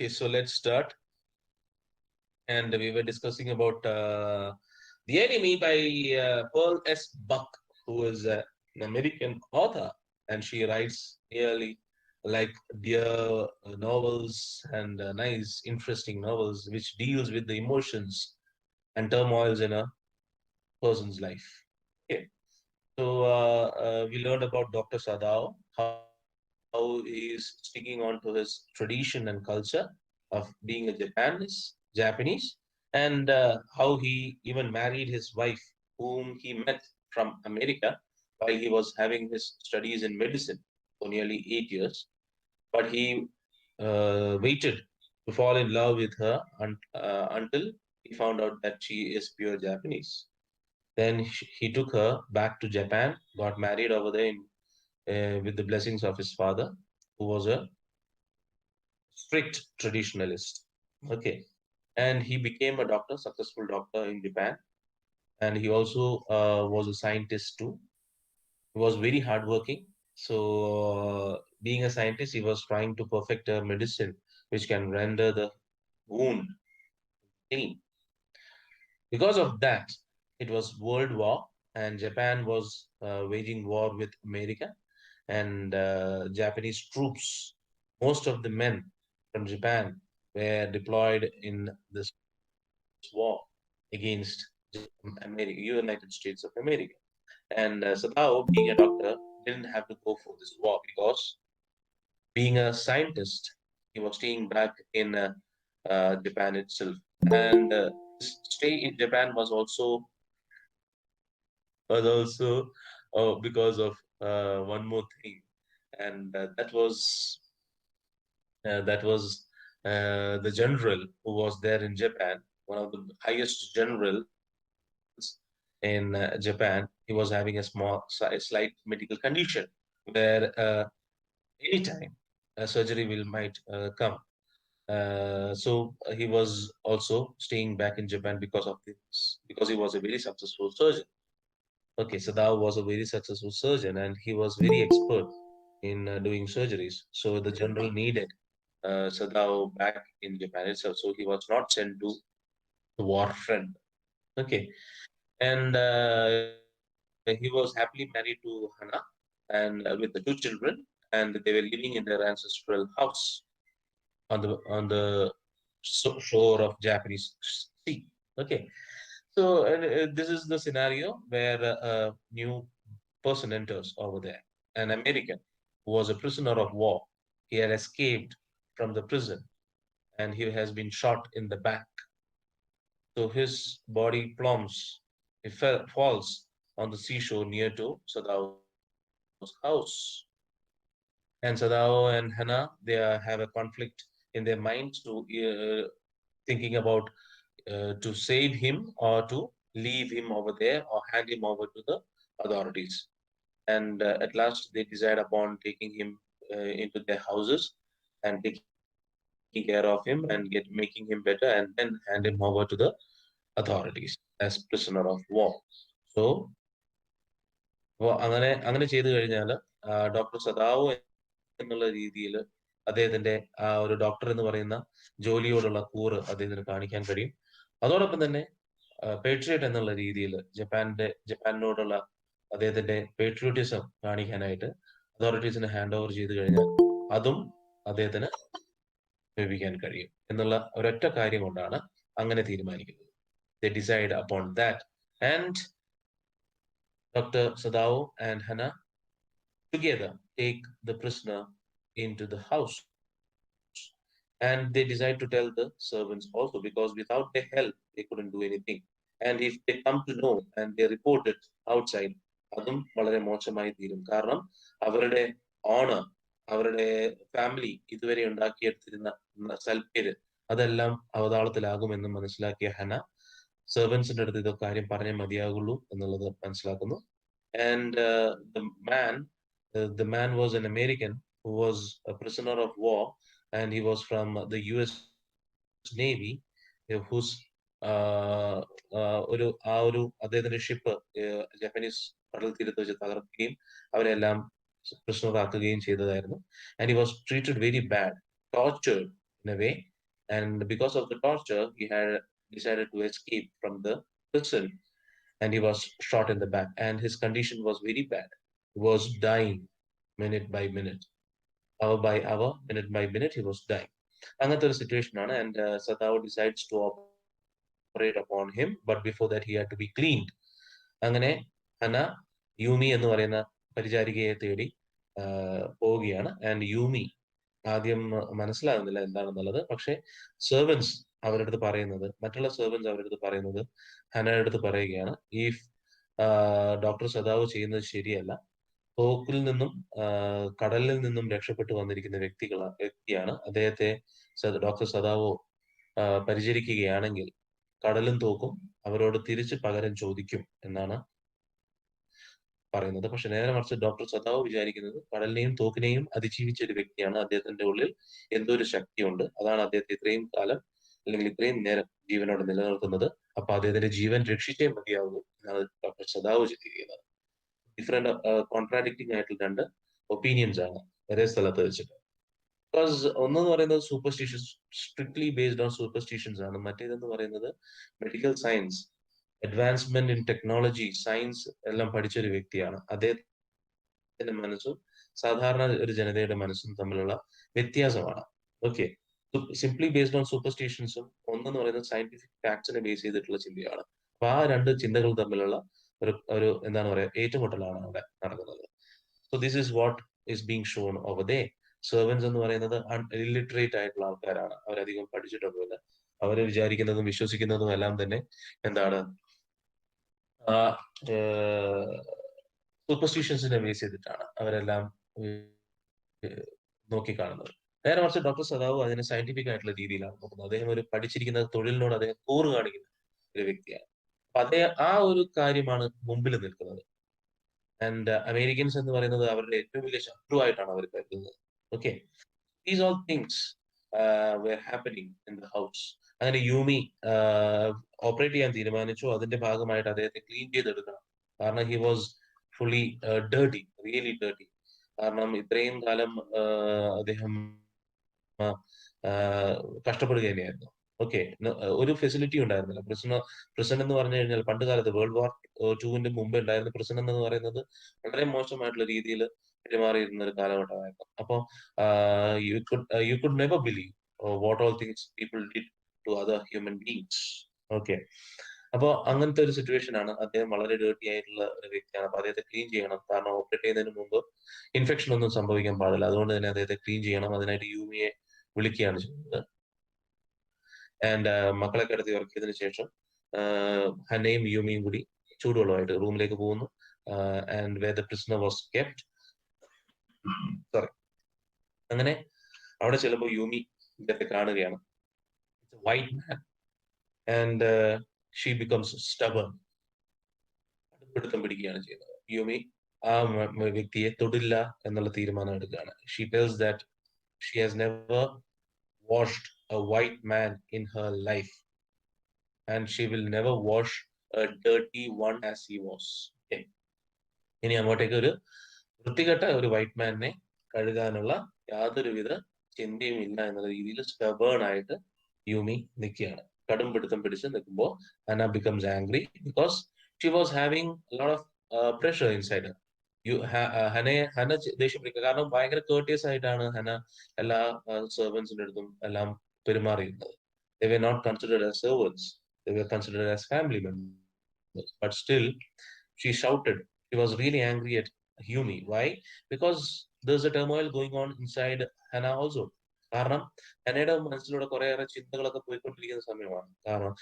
Okay, so let's start. And we were discussing about The Enemy by Pearl S. Buck, who is an American author, and she writes nearly like dear novels and nice, interesting novels, which deals with the emotions and turmoils in a person's life. Okay, so we learned about Dr. Sadao, how he is sticking on to his tradition and culture of being a Japanese, and how he even married his wife, whom he met from America while he was having his studies in medicine for nearly 8 years. But he waited to fall in love with her until he found out that she is pure Japanese. Then he took her back to Japan, got married over there with the blessings of his father, who was a strict traditionalist. Okay. And he became a doctor, successful doctor in Japan. And he also was a scientist too. He was very hardworking. So, being a scientist, he was trying to perfect a medicine which can render the wound pain. Because of that, it was World War, and Japan was waging war with America, and Japanese troops, most of the men from Japan were deployed in this war against America, United States of America. And Sadao, being a doctor, didn't have to go for this war because being a scientist, he was staying back in Japan itself. And his stay in Japan was also because of one more thing, and that was the general who was there in Japan, one of the highest generals in Japan. He was having a slight medical condition where anytime a surgery will might come. So he was also staying back in Japan because of this, because he was a very successful surgeon. Okay, Sadao was a very successful surgeon and he was very expert in doing surgeries. So the general needed Sadao back in Japan itself. So he was not sent to the war front. Okay, and he was happily married to Hana and with the two children, and they were living in their ancestral house on the shore of Japanese Sea. Okay, so this is the scenario where a new person enters over there, an American who was a prisoner of war. He had escaped from the prison and he has been shot in the back. So his body plumbs, falls on the seashore near to Sadao's house. And Sadao and Hannah, have a conflict in their minds to thinking about to save him or to leave him over there or hand him over to the authorities. And at last, they decide upon taking him into their houses and taking care of him and making him better, and then hand him over to the authorities as prisoner of war. So അങ്ങനെ ചെയ്തു കഴിഞ്ഞാൽ doctor സദാവു എന്നുള്ള രീതിയിൽ അദ്ദേഹത്തിന്റെ ആ ഒരു doctor എന്ന് പറയുന്ന ജോലിയോടുള്ള കൂറ് അദ്ദേഹത്തിന് കാണിക്കാൻ കഴിയും. അതോടൊപ്പം തന്നെ പേട്രിയറ്റ് എന്നുള്ള രീതിയിൽ ജപ്പാനോടുള്ള അദ്ദേഹത്തിന്റെ പേട്രിയോട്ടിസം കാണിക്കാനായിട്ട് അതോറിറ്റീസിന് ഹാൻഡ് ഓവർ ചെയ്തു കഴിഞ്ഞാൽ അതും അദ്ദേഹത്തിന് ഉപയോഗിക്കാൻ കഴിയും എന്നുള്ള ഒരൊറ്റ കാര്യം കൊണ്ടാണ് അങ്ങനെ തീരുമാനിക്കുന്നത്. They decide upon that, and Dr. Sadao and Hannah together take the prisoner into the house, and they decide to tell the servants also, because without their help they couldn't do anything. And if they come to know and they report it outside, അതും വളരെ മോശമായി തീരും. കാരണം അവരുടെ owner, അവരുടെ family ഇതുവരെ ഉണ്ടാക്കിയെടുത്തിരുന്ന സൽപ്പേര് അതെല്ലാം അവതാളത്തിലാകുമെന്ന് മനസ്സിലാക്കിയ ഹന സെർവൻസിന്റെ അടുത്ത് ഇതൊക്കെ കാര്യം പറഞ്ഞേ മതിയാകുള്ളൂ എന്നുള്ളത് മനസ്സിലാക്കുന്നു. And the man was an American who was a prisoner of war, and he was from the US Navy, whose ഒരു അദ്ദേഹത്തിന്റെ ഷിപ്പ് ജാപ്പനീസ് കടൽ തീരത്ത് വെച്ച് തകർക്കുകയും അവരെല്ലാം prisoner ആക്കുകയും ചെയ്തതായിരുന്നു. And he was treated very bad, tortured in a way, And because of the torture, he had decided to escape from the prison, and he was shot in the back. And his condition was very bad. He was dying minute by minute, hour by hour, minute by minute, he was dying. അങ്ങനത്തെ ഒരു situation ആണ്. And Sadao decides to operate upon him, but before that he had to be cleaned. അങ്ങനെ Hana യൂമി എന്ന് പറയുന്ന പരിചാരികയെ തേടി പോവുകയാണ്. And യൂമി ആദ്യം മനസ്സിലാകുന്നില്ല എന്താണെന്നുള്ളത്. പക്ഷെ സെർവൻസ് അവരുടെ അടുത്ത് പറയുന്നത്, മറ്റുള്ള സെർവൻസ് അവരുടെ അടുത്ത് പറയുന്നത്, ഹനയുടെ അടുത്ത് പറയുകയാണ്, ഈ ഡോക്ടർ സദാവ് ചെയ്യുന്നത് ശരിയല്ല. തോക്കിൽ നിന്നും കടലിൽ നിന്നും രക്ഷപ്പെട്ടു വന്നിരിക്കുന്ന വ്യക്തിയാണ്. അദ്ദേഹത്തെ ഡോക്ടർ സദാവോ പരിചരിക്കുകയാണെങ്കിൽ കടലും തോക്കും അവരോട് തിരിച്ച് പകരം ചോദിക്കും എന്നാണ് പറയുന്നത്. പക്ഷെ നേരെ മറിച്ച് ഡോക്ടർ സദാവ് വിചാരിക്കുന്നത് കടലിനെയും തോക്കിനെയും അതിജീവിച്ച ഒരു വ്യക്തിയാണ്. അദ്ദേഹത്തിന്റെ ഉള്ളിൽ എന്തോ ഒരു ശക്തിയുണ്ട്, അതാണ് അദ്ദേഹത്തെ ഇത്രയും കാലം അല്ലെങ്കിൽ ഇത്രയും നേരം ജീവനോടെ നിലനിർത്തുന്നത്. അപ്പൊ അദ്ദേഹത്തിന്റെ ജീവൻ രക്ഷിച്ചേ മതിയാവൂ എന്നാണ് ഡോക്ടർ സദാവ് ചിന്തിക്കുന്നത്. ഡിഫറെന്റ് കോൺട്രാഡിക്റ്റിംഗ് ആയിട്ടുള്ള രണ്ട് ഒപ്പീനിയൻസ് ആണ് ഒരേ സ്ഥലത്ത് വെച്ചിട്ട്. ബിക്കോസ് ഒന്നെന്ന് പറയുന്നത് superstitious, strictly based on superstitions ആണ്. മറ്റേതെന്ന് പറയുന്നത് medical science, advancement in technology, science എല്ലാം പഠിച്ച ഒരു വ്യക്തിയാണ്. അദ്ദേഹത്തിന്റെ മനസ്സും സാധാരണ ഒരു ജനതയുടെ മനസ്സും തമ്മിലുള്ള വ്യത്യാസമാണ്. ഓക്കെ, സിംപ്ലി ബേസ്ഡ് ഓൺ സൂപ്പർസ്റ്റിഷ്യൻസും ഒന്നെന്ന് പറയുന്നത് സയന്റിഫിക് ഫാക്ട്സിനെ ബേസ് ചെയ്തിട്ടുള്ള ചിന്തയാണ്. അപ്പൊ ആ രണ്ട് ചിന്തകൾ തമ്മിലുള്ള ഒരു എന്താണ് പറയാ ഏറ്റുമുട്ടലാണ് അവിടെ നടക്കുന്നത്. So this is what is being shown over there. Servants എന്ന് പറയുന്നത് ഇല്ലിറ്ററേറ്റ് ആയിട്ടുള്ള ആൾക്കാരാണ്, അവരധികം പഠിച്ചിട്ടൊന്നുമില്ല. അവര് വിചാരിക്കുന്നതും വിശ്വസിക്കുന്നതും എല്ലാം തന്നെ എന്താണ് ആ സൂപ്പർസ്റ്റിഷ്യൻസിനെ ബേസ് ചെയ്തിട്ടാണ് അവരെല്ലാം നോക്കിക്കാണുന്നത്. നേരെ മറിച്ച് ഡോക്ടർ സദാവ് അതിനെ സയന്റിഫിക് ആയിട്ടുള്ള രീതിയിലാണ് നോക്കുന്നത്. അദ്ദേഹം ഒരു പഠിച്ചിരിക്കുന്ന തൊഴിലിനോട് അദ്ദേഹം കൂറ് കാണിക്കുന്ന ഒരു വ്യക്തിയാണ്. അപ്പൊ അദ്ദേഹം ആ ഒരു കാര്യമാണ് മുമ്പിൽ നിൽക്കുന്നത്. ആൻഡ് അമേരിക്കൻസ് എന്ന് പറയുന്നത് അവരുടെ ഏറ്റവും വലിയ ശത്രുവായിട്ടാണ് അവർ കരുതുന്നത്. Okay, these all things were happening in the house. അങ്ങനെ യൂമി ഓപ്പറേറ്റ് ചെയ്യാൻ തീരുമാനിച്ചു. അതിന്റെ ഭാഗമായിട്ട് അദ്ദേഹത്തെ ക്ലീൻ ചെയ്തെടുക്കണം. കാരണം he was fully dirty, really dirty. കാരണം ഇത്രയും കാലം അദ്ദേഹം കഷ്ടപ്പെടുക തന്നെയായിരുന്നു. ഓക്കെ, ഒരു ഫെസിലിറ്റി ഉണ്ടായിരുന്നില്ല. പ്രിസൺ എന്ന് പറഞ്ഞു കഴിഞ്ഞാൽ പണ്ട് കാലത്ത് വേൾഡ് വാർ ടൂവിന്റെ മുമ്പ് ഉണ്ടായിരുന്ന പ്രിസൺ എന്ന് പറയുന്നത് വളരെ മോശമായിട്ടുള്ള രീതിയിൽ പെരുമാറിയിരുന്ന ഒരു കാലഘട്ടമായിരുന്നു. അപ്പോ you could never believe what all things people did to other human beings. Okay, അപ്പോ അങ്ങനത്തെ ഒരു സിറ്റുവേഷൻ ആണ്. അദ്ദേഹം വളരെ ഡേർട്ടി ആയിട്ടുള്ള ഒരു വ്യക്തിയാണ്. അപ്പൊ അദ്ദേഹത്തെ ക്ലീൻ ചെയ്യണം. കാരണം ഓപ്പറേറ്റ് ചെയ്യുന്നതിന് മുമ്പ് ഇൻഫെക്ഷൻ ഒന്നും സംഭവിക്കാൻ പാടില്ല. അതുകൊണ്ട് തന്നെ അദ്ദേഹത്തെ ക്ലീൻ ചെയ്യണം. അതിനായിട്ട് യൂമിയെ വിളിക്കുകയാണ് ചെയ്യുന്നത്. ആൻഡ് മക്കളെ കിടത്തി ഉറക്കിയതിനു ശേഷം ഹനയും യൂമിയും കൂടി ചൂടുവെള്ളമായിട്ട് റൂമിലേക്ക് പോകുന്നു. And where the prisoner was kept. Sorry. അങ്ങനെ അവിടെ ചെല്ലുമ്പോൾ യൂമി ഇദ്ദേഹത്തെ കാണുകയാണ്. White man and she becomes stubborn. പിടുത്തം പിടിക്കുകയാണ് ചെയ്യുന്നത്. യൂമി ആ വ്യക്തിയെ തൊടില്ല എന്നുള്ള തീരുമാനം എടുക്കുകയാണ്. She tells that she has never washed a white man in her life and she will never wash a dirty one as he was. Okay. ഇനി അങ്ങോട്ടേക്ക് ഒരു വൃത്തികെട്ട ഒരു വൈറ്റ് മാനിനെ കഴുകാനുള്ള യാതൊരുവിധ ചിന്തയും ഇല്ല എന്നുള്ള രീതിയിൽ സ്റ്റബേൺ ആയിട്ട് യൂമി നിൽക്കുകയാണ്. കടും പിടുത്തം പിടിച്ച് നിൽക്കുമ്പോൾ Hana becomes angry because she was having lot of pressure inside. Hana ദേഷ്യം പിടിക്കുക. കാരണം ഭയങ്കര കേർട്ടിയസ് ആയിട്ടാണ് ഹന എല്ലാ സെർവൻസിന്റെ അടുത്തും എല്ലാം പെരുമാറിയിരുന്നത്. They were not considered as servants. They were considered as family members. But still, she shouted. She was really angry at Yumi. Why? Because there's a turmoil going on inside Hannah also. കാരണം ഹനയുടെ മനസ്സിലൂടെ കുറേയേറെ ചിന്തകളൊക്കെ പോയിക്കൊണ്ടിരിക്കുന്ന സമയമാണ്. കാരണം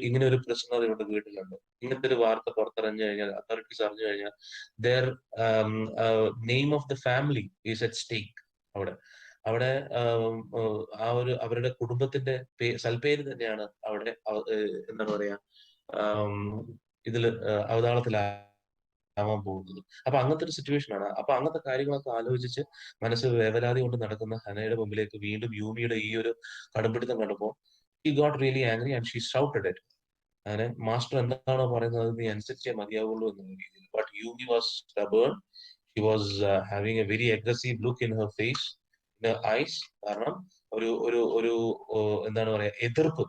ഇങ്ങനെ ഒരു പ്രശ്നം ഇവിടെ വീട്ടിലുണ്ട്. ഇങ്ങനത്തെ ഒരു വാർത്ത പുറത്തറിഞ്ഞു കഴിഞ്ഞാൽ, അതോറിറ്റീസ് അറിഞ്ഞു കഴിഞ്ഞാൽ, their name of the family is at stake. അവിടെ അവിടെ ആ ഒരു അവരുടെ കുടുംബത്തിന്റെ സൽപ്പേര് തന്നെയാണ് അവിടെ എന്താണ് പറയാ ഇതില് അവതാളത്തിലാവാൻ പോകുന്നത്. അപ്പൊ അങ്ങനത്തെ ഒരു സിറ്റുവേഷൻ ആണ്. അപ്പൊ അങ്ങനത്തെ കാര്യങ്ങളൊക്കെ ആലോചിച്ച് മനസ്സ് വേവലാതി കൊണ്ട് നടക്കുന്ന ഹനയുടെ മുമ്പിലേക്ക് വീണ്ടും യൂമിയുടെ ഈ ഒരു കടുംപിടുത്തം കണ്ടപ്പോ he got really angry and she shouted it. അങ്ങനെ മാസ്റ്റർ എന്താണോ പറയുന്നത് നീ അനുസരിച്ചേ മതിയാവുള്ളൂ എന്നുള്ള രീതിയിൽ. But Yumi was stubborn. She was having a very aggressive look in her face, in her eyes. കാരണം ഒരു ഒരു ഒരു എന്താണ് പറയാ എതിർപ്പ്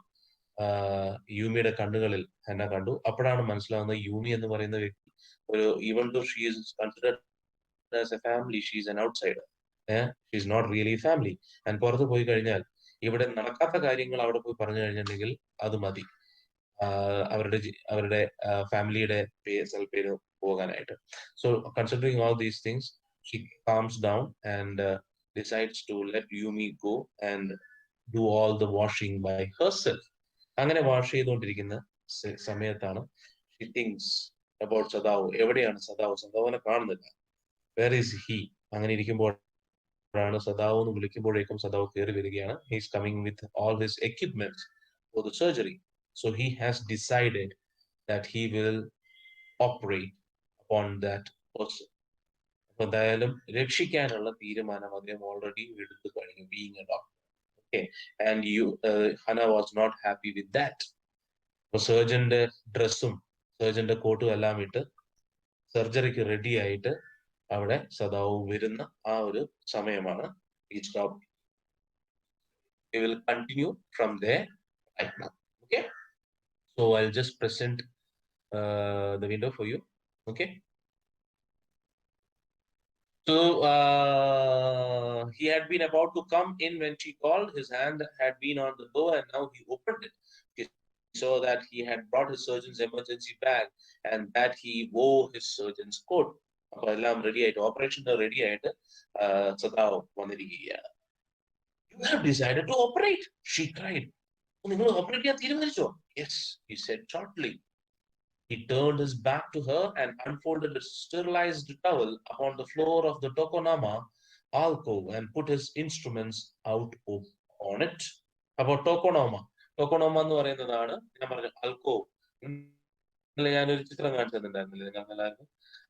യൂമിയുടെ കണ്ണുകളിൽ ഹന്ന കണ്ടു. അപ്പോഴാണ് മനസ്സിലാവുന്നത് യൂമി എന്ന് പറയുന്ന വ്യക്തി ഒരു even though she is considered as a family, she is an outsider. She is not really family. And പുറത്ത് പോയി കഴിഞ്ഞാൽ ഇവിടെ നടക്കാത്ത കാര്യങ്ങൾ അവിടെ പോയി പറഞ്ഞു കഴിഞ്ഞിട്ടുണ്ടെങ്കിൽ അത് മതി അവരുടെ ഫാമിലിയുടെ പേര് പോകാനായിട്ട്. So considering all these things she comes down and decides to let Yumi go and do all the washing by herself. അങ്ങനെ വാഷ് ചെയ്തുകൊണ്ടിരിക്കുന്ന സമയത്താണ് ഷി തിങ്സ് അബൌട്ട് സദാവ്. എവിടെയാണ് സദാവ്? സദാവിനെ കാണുന്നില്ല. Where is he? അങ്ങനെ ഇരിക്കുമ്പോഴാണ് സദാവ് എന്ന് വിളിക്കുമ്പോഴേക്കും സദാവ് കയറി വരികയാണ്. He's coming with all his equipments for the surgery. So he has decided that he will operate upon that person. അപ്പൊ എന്തായാലും രക്ഷിക്കാനുള്ള തീരുമാനം അദ്ദേഹം ഓൾറെഡി എടുത്തു കഴിഞ്ഞു, being a doctor. Okay, and Hana was not happy with that. അപ്പൊ സർജന്റെ ഡ്രസ്സും സർജന്റെ കോട്ടും എല്ലാം ഇട്ട് സർജറിക്ക് റെഡി ആയിട്ട് അവിടെ സദാവ് വരുന്ന ആ ഒരു സമയമാണ് ഈ stop. We will continue from there right now. Okay, so I'll just present the window for you. Okay. So he had been about to come in when she called. His hand had been on the door and now he opened it. He saw that he had brought his surgeon's emergency bag and that he wore his surgeon's coat. അപ്പൊ എല്ലാം ready ആയിട്ട്, ഓപ്പറേഷന്റെ ready ആയിട്ട് സദാവ് വന്നിരിക്കുകയാണ്. You have decided to operate, she cried. നിങ്ങൾ operate ചെയ്യാൻ തീരുമാനിച്ചോ? Yes, he said shortly. He turned his back to her and unfolded a sterilized towel upon the floor of the Tokonoma alcove and put his instruments out on it. About Tokonoma. Tokonoma എന്ന് പറയുന്നതാണ് ഞാൻ പറഞ്ഞ alcove. ഞാനൊരു ചിത്രം കാണിച്ചു തന്നിട്ടുണ്ടായിരുന്നില്ലേ നിങ്ങൾക്ക് എല്ലാവർക്കും?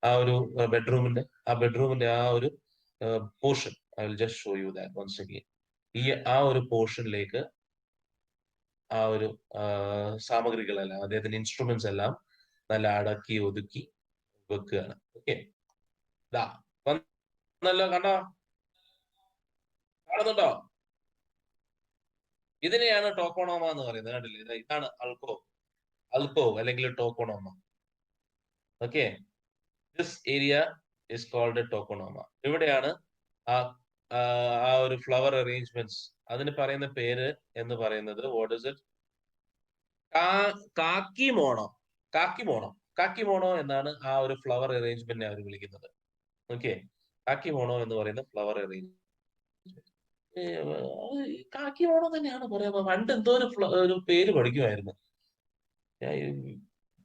ആ ഒരു ബെഡ്റൂമിന്റെ ആ ഒരു portion. I will just show you that once again. ആ ഒരു പോർഷനിലേക്ക് ആ ഒരു സാമഗ്രികളെല്ലാം, അദ്ദേഹത്തിന്റെ ഇൻസ്ട്രുമെന്റ്സ് എല്ലാം നല്ല അടക്കി ഒതുക്കി വെക്കുകയാണ്. ഓക്കെ, വന്നല്ലോ, കണ്ടോ? കാണുന്നുണ്ടോ? ഇതിനെയാണ് ടോക്കോണോമ എന്ന് പറയുന്നത്. കണ്ടില്ലേ? ഇതാണ് അൽക്കോവ് അല്ലെങ്കിൽ tokonoma. Okay, this area is called tokonoma. ഇവിടെയാണ് ആ ഒരു ഫ്ലവർ അറേഞ്ച്മെന്റ്സ്, അതിന് പറയുന്ന പേര് എന്ന് പറയുന്നത് വാട്ട് ഇസ് ഇറ്റ്? കാക്കിമോണോ. കാക്കിമോണോ എന്നാണ് ആ ഒരു ഫ്ലവർ അറേഞ്ച്മെന്റിനെ അവർ വിളിക്കുന്നത്. ഓക്കെ, കാക്കിമോണോ എന്ന് പറയുന്ന ഫ്ലവർ അറേഞ്ച്മെന്റ്. കാക്കിമോണോ തന്നെയാണ് പറയാ. പണ്ട് എന്തോ ഒരു പേര് പഠിക്കുമായിരുന്നു,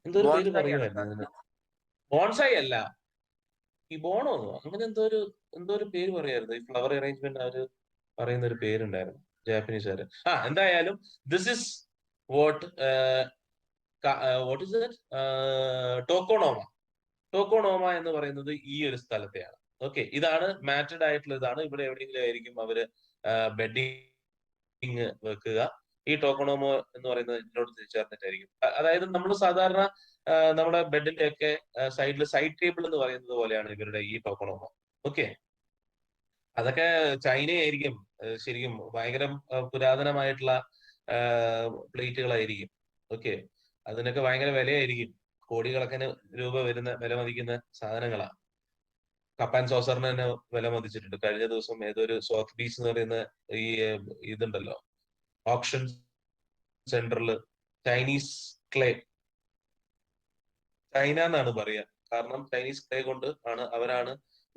എന്തോ ഒരു പേര് പറയുമായിരുന്നു ഇതിന്. ബോൺസായി അല്ല, ഈ ബോണോ അങ്ങനെ എന്തോ ഒരു പേര് പറയായിരുന്നു. ഈ ഫ്ലവർ അറേഞ്ച്മെന്റ് അവര് പറയുന്ന ഒരു പേരുണ്ടായിരുന്നു ജാപ്പനീസുകാര്. എന്തായാലും this is what is it? Tokonoma എന്ന് പറയുന്നത് ഈ ഒരു സ്ഥലത്തെയാണ്. ഓക്കെ, ഇതാണ് മാറ്റഡ് ആയിട്ടുള്ള ഇതാണ്. ഇവിടെ എവിടെയെങ്കിലും ആയിരിക്കും അവര് ബെഡിങ് വെക്കുക. ഈ ടോക്കോണോമോ എന്ന് പറയുന്നത് ഇതിനോട് ചേർന്നിട്ടായിരിക്കും. അതായത് നമ്മൾ സാധാരണ നമ്മുടെ ബെഡിന്റെ ഒക്കെ സൈഡിൽ സൈഡ് ടേബിൾ എന്ന് പറയുന്നത് പോലെയാണ് ഇവരുടെ ഈ ടോക്കോണോമോ. ഓക്കെ, അതൊക്കെ ചൈനയായിരിക്കും ശരിക്കും. ഭയങ്കര പുരാതനമായിട്ടുള്ള പ്ലേറ്റുകളായിരിക്കും. ഓക്കെ, അതിനൊക്കെ ഭയങ്കര വിലയായിരിക്കും. കോടിക്കണക്കിന് രൂപ വില മതിക്കുന്ന സാധനങ്ങളാണ്. കപ്പാൻ സോസറിന് തന്നെ വില മതിച്ചിട്ടുണ്ട്. കഴിഞ്ഞ ദിവസം ഏതൊരു സോത്ത്ബീസ് എന്ന് പറയുന്ന ഈ ഇതുണ്ടല്ലോ, ഓപ്ഷൻ സെന്ററിൽ ചൈനീസ് ക്ലേ, ചൈന എന്നാണ് പറയുക. കാരണം ചൈനീസ് ക്ലേ കൊണ്ട് അവരാണ്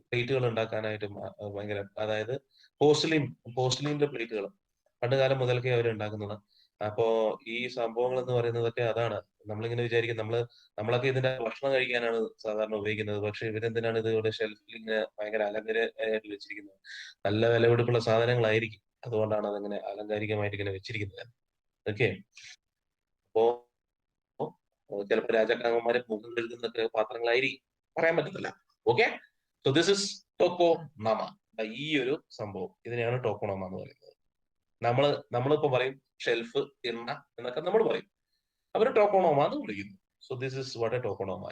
പ്ലേറ്റുകൾ ഉണ്ടാക്കാനായിട്ട് ഭയങ്കര, അതായത് പോസ്റ്റലിന്റെ പ്ലേറ്റുകൾ പണ്ട് കാലം മുതൽക്കേ അവർ ഉണ്ടാക്കുന്നത്. അപ്പോ ഈ സംഭവങ്ങൾ എന്ന് പറയുന്നതൊക്കെ അതാണ്. നമ്മളിങ്ങനെ വിചാരിക്കും നമ്മളൊക്കെ ഇതിന്റെ ഭക്ഷണം കഴിക്കാനാണ് സാധാരണ ഉപയോഗിക്കുന്നത്. പക്ഷെ ഇവരെന്തിനാണ് ഇത് ഇവിടെ ഷെൽഫിൽ ഇങ്ങനെ ഭയങ്കര അലങ്കാരമായിട്ട് വെച്ചിരിക്കുന്നത്? നല്ല വിലപിടിപ്പുള്ള സാധനങ്ങളായിരിക്കും, അതുകൊണ്ടാണ് അതങ്ങനെ അലങ്കാരികമായിട്ട് ഇങ്ങനെ വെച്ചിരിക്കുന്നത്. ഓക്കെ, അപ്പോ ചിലപ്പോൾ രാജാക്കന്മാരെ മുഖം കഴുകുന്നൊക്കെ പാത്രങ്ങളായിരിക്കും, പറയാൻ പറ്റത്തില്ല. Okay, so this is tokonoma. ഈ ഒരു സംഭവം ഇതിനെയാണ് ടോക്കോണോമ എന്ന് പറയുന്നത്. നമ്മളിപ്പോ പറയും ഷെൽഫ്, എണ്ണ എന്നൊക്കെ നമ്മൾ പറയും. അവർ ടോക്കോണോമ എന്ന് വിളിക്കുന്നു. So this is what a tokonoma.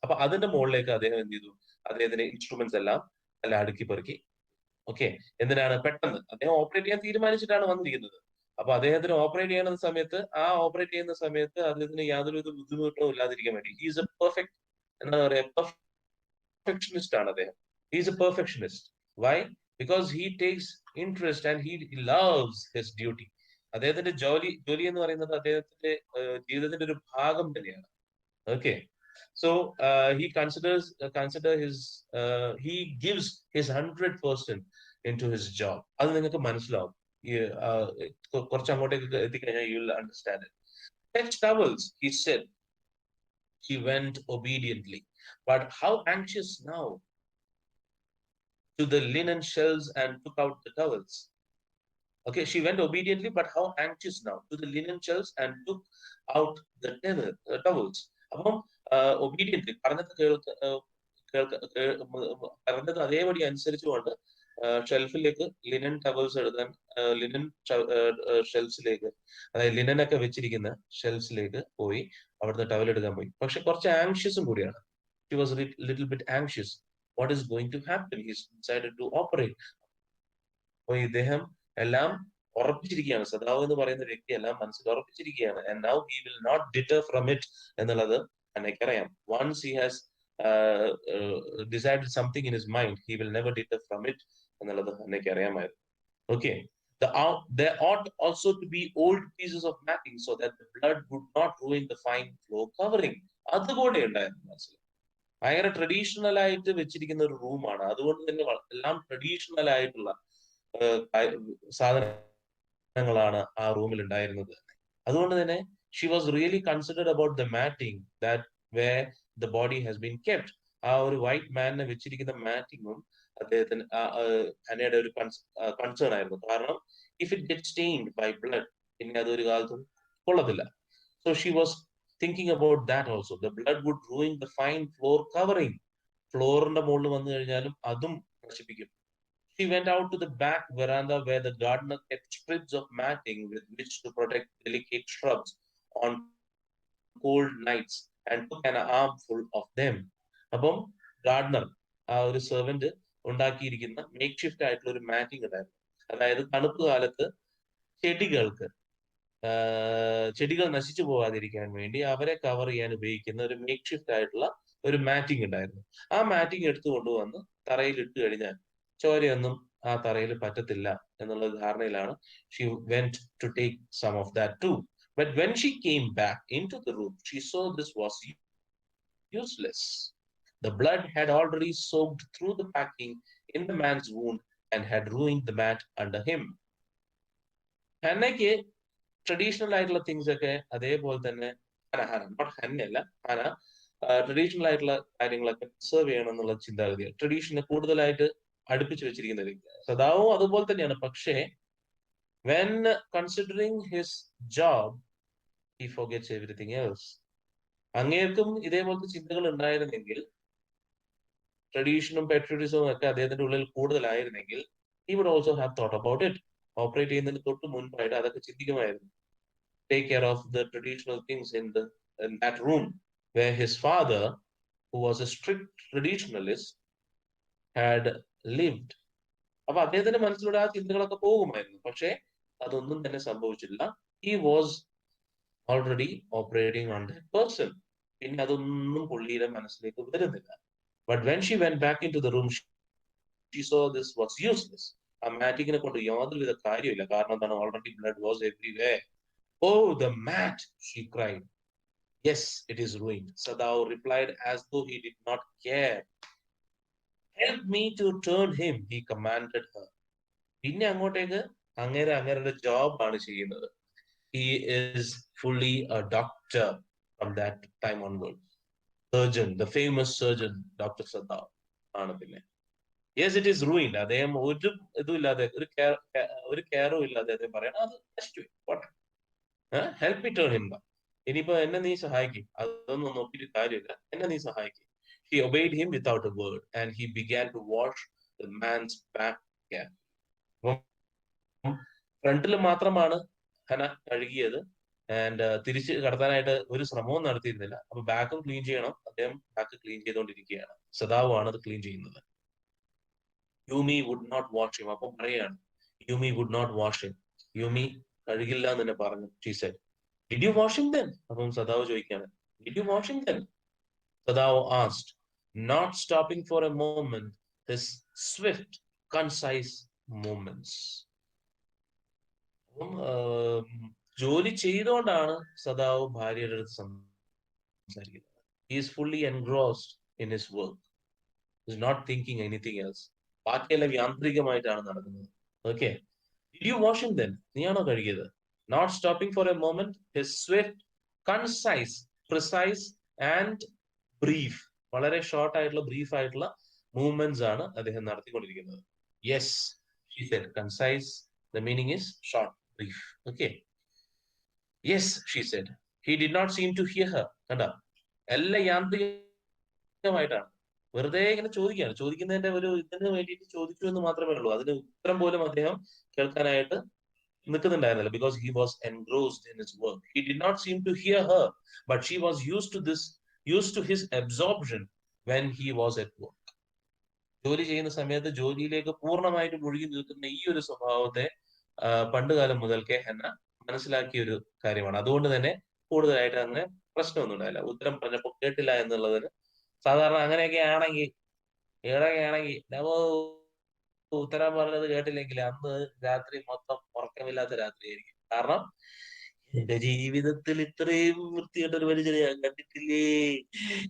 അപ്പൊ അതിന്റെ മുകളിലേക്ക് അദ്ദേഹം എന്ത് ചെയ്തു? അദ്ദേഹത്തിന്റെ ഇൻസ്ട്രുമെന്റ്സ് എല്ലാം അടുക്കി പെറുക്കി ഓക്കെ, എന്തിനാണ് പെട്ടെന്ന് അദ്ദേഹം ഓപ്പറേറ്റ് ചെയ്യാൻ തീരുമാനിച്ചിട്ടാണ് വന്നിരിക്കുന്നത്. അപ്പൊ അദ്ദേഹത്തിന് ഓപ്പറേറ്റ് ചെയ്യുന്ന സമയത്ത് അദ്ദേഹത്തിന് യാതൊരു ബുദ്ധിമുട്ടോ ഇല്ലാതിരിക്കാൻ വേണ്ടി ഈസ് എ പെർഫെക്റ്റ്, എന്താ പറയാ, പെർഫെക്ഷനിസ്റ്റ് ആണ് അദ്ദേഹം. Is a perfectionist. Why? Because he takes interest and he loves his duty. അദ്ദേഹത്തിന്റെ ജോലി എന്ന് പറയുന്നത് അദ്ദേഹത്തിന്റെ ജീവിതത്തിന്റെ ഒരു ഭാഗം തന്നെയാണ്. Okay, so he consider his he gives his 100% into his job. അത് നിങ്ങൾക്ക് മനസ്സിലാവും. കുറച്ച് അങ്ങോട്ടേക്ക് എത്തിക്കഴിഞ്ഞാൽ you will understand it. Fetch towels, he said. She went obediently. But how anxious now? To the linen shelves and took out the towels. Okay, she went obediently, but how anxious now? To the linen shelves and took out the towels. അപ്പം ഒബീഡിയന്റ്ലി പറഞ്ഞത് അതേപടി അനുസരിച്ചുകൊണ്ട് ഷെൽഫിലേക്ക് linen towels എടുക്കാൻ, linen ഷെൽഫ്സിലേക്ക്, അതായത് ലിനനൊക്കെ വെച്ചിരിക്കുന്ന ഷെൽഫ്സിലേക്ക് പോയി അവിടുന്ന് towel എടുക്കാൻ പോയി. പക്ഷെ കുറച്ച് ആങ്ഷ്യസും കൂടിയാണ്. She was little bit anxious. What is going to happen? He decided to operate. അപ്പൊ ഇദ്ദേഹം എല്ലാം ഉറപ്പിച്ചിരിക്കുകയാണ്. സദാവ് എന്ന് പറയുന്ന വ്യക്തി എല്ലാം മനസ്സിൽ ഉറപ്പിച്ചിരിക്കുകയാണ്. And now he will not deter from it എന്നുള്ളത് എനിക്കറിയാം. Once he has decided something in his mind, he will never deter from it എന്നുള്ളത് എനിക്കറിയാമായിരുന്നു. Okay, there ought also to be old pieces of matting so that the blood would not ruin the fine floor covering. അതുകൂടെ ഉണ്ടായിരുന്നു മനസ്സിൽ. ഭയങ്കര traditional ആയിട്ട് വെച്ചിരിക്കുന്ന ഒരു റൂമാണ്. അതുകൊണ്ട് തന്നെ എല്ലാം ട്രഡീഷണൽ ആയിട്ടുള്ള സാധനങ്ങളാണ് ആ റൂമിൽ ഉണ്ടായിരുന്നത്. അതുകൊണ്ട് തന്നെ she was really considered about the matting that where the body has been kept. ആ ഒരു വൈറ്റ് മാനിനെ വെച്ചിരിക്കുന്ന മാറ്റിങ്ങും അദ്ദേഹത്തിന് ഹനയുടെ ഒരു കൺസേൺ ആയിരുന്നു. കാരണം if it get stained by blood, പിന്നെ അതൊരു കാലത്തും കൊള്ളത്തില്ല. So she was thinking about that also. The blood would ruin the fine floor covering. ഫ്ലോറിന്റെ മുകളിൽ വന്നു കഴിഞ്ഞാലും അതും നശിപ്പിക്കും. She went out to the back veranda where the gardener kept strips of matting with which to protect delicate shrubs on cold nights and took an armful of them. അപ്പം Gardner, ആ ഒരു servant ഉണ്ടാക്കിയിരിക്കുന്ന make shift ആയിട്ടുള്ള ഒരു matting ഉണ്ടായിരുന്നു. അതായത് തണുപ്പ് കാലത്ത് ചെടികൾ നശിച്ചു പോകാതിരിക്കാൻ വേണ്ടി അവരെ കവർ ചെയ്യാൻ ഉപയോഗിക്കുന്ന ഒരു മേക്ക് ഷിഫ്റ്റ് ആയിട്ടുള്ള ഒരു മാറ്റിംഗ് ഉണ്ടായിരുന്നു. ആ മാറ്റിംഗ് എടുത്തു കൊണ്ടുവന്ന് തറയിൽ ഇട്ട് കഴിഞ്ഞാൽ ചോരയൊന്നും ആ തറയിൽ പറ്റത്തില്ല എന്നുള്ള ധാരണയിലാണ് she went to take some of that too. But when she came back into the room she saw this was useless. The blood had already soaked through the packing in the man's wound and had ruined the mat under him. ഹന്നയ്ക്ക് traditional ആയിട്ടുള്ള things ഒക്കെ അതേപോലെ തന്നെ traditional ആയിട്ടുള്ള കാര്യങ്ങളൊക്കെ serve ചെയ്യണം എന്നുള്ള ചിന്താഗതിയാണ്. ട്രഡീഷനെ കൂടുതലായിട്ട് അടുപ്പിച്ച് വെച്ചിരിക്കുന്ന വ്യക്തി. സദാവും അതുപോലെ തന്നെയാണ്. പക്ഷേ when considering his job he forgets everything else. അങ്ങേർക്കും ഇതേപോലത്തെ ചിന്തകൾ ഉണ്ടായിരുന്നെങ്കിൽ, ട്രഡീഷനും പെട്രിയോട്ടിസവും ഒക്കെ അദ്ദേഹത്തിന്റെ ഉള്ളിൽ കൂടുതലായിരുന്നെങ്കിൽ, he would also have thought about it. Operate ചെയ്യുന്നതിന് തൊട്ട് മുൻപായിട്ട് അതൊക്കെ ചിന്തിക്കുമായിരുന്നു. Take care of the traditional things in that room where his father, who was a strict traditionalist, had lived. അപ്പൊ അദ്ദേഹത്തിന്റെ മനസ്സിലൂടെ ആ ചിന്തകളൊക്കെ പോകുമായിരുന്നു. പക്ഷെ അതൊന്നും തന്നെ സംഭവിച്ചില്ല. He was already operating on that person. പിന്നെ അതൊന്നും പുള്ളിയുടെ മനസ്സിലേക്ക് വരുന്നില്ല. But when she went back into the room, she saw this was useless. ആ മാറ്റിക്കിനെ കൊണ്ട് യാതൊരുവിധ കാര്യമില്ല. കാരണം എന്താണ്? Already blood was everywhere. Oh, the mat, she cried. Yes, it is ruined. Sadao replied as though he did not care. Help me to turn him, he commanded her. പിന്നെ അങ്ങോട്ടേക്ക് അങ്ങേരുടെ job ആണ് ചെയ്യുന്നത്. He is fully a doctor from that time onward. Surgeon, the famous surgeon, Dr. Sadao ആണ് പിന്നെ. Yes, it is ruined. അദ്ദേഹം ഒരു ഇതും ഇല്ലാതെ, ഒരു കെയറും ഇല്ലാതെ അദ്ദേഹം പറയണം അത് നശിച്ചു. Help me turn him. ഇനിയിപ്പോ എന്നെ നീ സഹായിക്കും, അതൊന്നും നോക്കിയിട്ട് കാര്യമില്ല, എന്നെ നീ സഹായിക്കും. He obeyed him without a word and he began to wash the man's back again. ഫ്രണ്ടിൽ മാത്രമാണ് ഹന കഴുകിയത്. ആൻഡ് തിരിച്ച് കടത്താനായിട്ട് ഒരു ശ്രമവും നടത്തിയിരുന്നില്ല. അപ്പൊ ബാക്കും ക്ലീൻ ചെയ്യണം. അദ്ദേഹം ബാക്ക് ക്ലീൻ ചെയ്തുകൊണ്ടിരിക്കുകയാണ്. സദാവ് ആണ് അത് ക്ലീൻ ചെയ്യുന്നത്. Yumi would not wash him. അപ്പം പറയാണ്, Yumi would not wash him. Yumi കഴുകില്ല എന്ന് തന്നെ പറഞ്ഞു. She said, did you wash him then? അപ്പം സദാവ് ചോദിക്കാണ്, did you wash him then? Sadao asked, not stopping for a moment his swift, concise movements. അപ്പം ജോലി ചെയ്തുകൊണ്ടാണ് സദാവ് ഭാര്യയുടെ അടുത്ത് സംസാരിക്കുന്നത്. He is fully engrossed in his work. He is not thinking anything else. ബാക്കിയെല്ലാം യാന്ത്രികമായിട്ടാണ് നടക്കുന്നത്. Okay, did you wash him then? നീയാണോ കഴുകിയത്? Not stopping for a moment his swift, concise, precise and brief, വളരെ ഷോർട്ട് ആയിട്ടുള്ള brief ആയിട്ടുള്ള movements ആണ് അദ്ദേഹം നടത്തിക്കൊണ്ടിരിക്കുന്നത്. Yes, she said, concise, the meaning is short, brief. Okay, yes, she said, he did not seem to hear her. കണ്ട, എല്ലാം യാന്ത്രികമായിട്ടാണ്, വെറുതെ ഇങ്ങനെ ചോദിക്കുകയാണ്. ചോദിക്കുന്നതിന്റെ ഒരു ഇതിന് വേണ്ടിയിട്ട് ചോദിച്ചു എന്ന് മാത്രമേ ഉള്ളൂ. അതിന് ഉത്തരം പോലും അദ്ദേഹം കേൾക്കാനായിട്ട് നിൽക്കുന്നുണ്ടായിരുന്നില്ല. Because he was engrossed in his work. He did not seem to hear her, but she was used to his absorption when he was at work. ജോലി ചെയ്യുന്ന സമയത്ത് ജോലിയിലേക്ക് പൂർണ്ണമായിട്ട് മുഴുകി നിൽക്കുന്ന ഈ ഒരു സ്വഭാവത്തെ പണ്ടുകാലം മുതൽക്കേ ഹന്ന മനസ്സിലാക്കിയ ഒരു കാര്യമാണ്. അതുകൊണ്ട് തന്നെ കൂടുതലായിട്ട് അങ്ങനെ പ്രശ്നമൊന്നും ഉണ്ടായില്ല. ഉത്തരം പറഞ്ഞപ്പോൾ കേട്ടില്ല എന്നുള്ളതിന് സാധാരണ അങ്ങനെയൊക്കെ ആണെങ്കിൽ ഉത്തരം പറഞ്ഞത് കേട്ടില്ലെങ്കിൽ അന്ന് രാത്രി മൊത്തം ഉറക്കമില്ലാത്ത രാത്രിയായിരിക്കും. കാരണം എന്റെ ജീവിതത്തിൽ ഇത്രയും വൃത്തികെട്ട ഒരു മനുഷ്യനെ ഞാൻ കണ്ടിട്ടില്ലേ,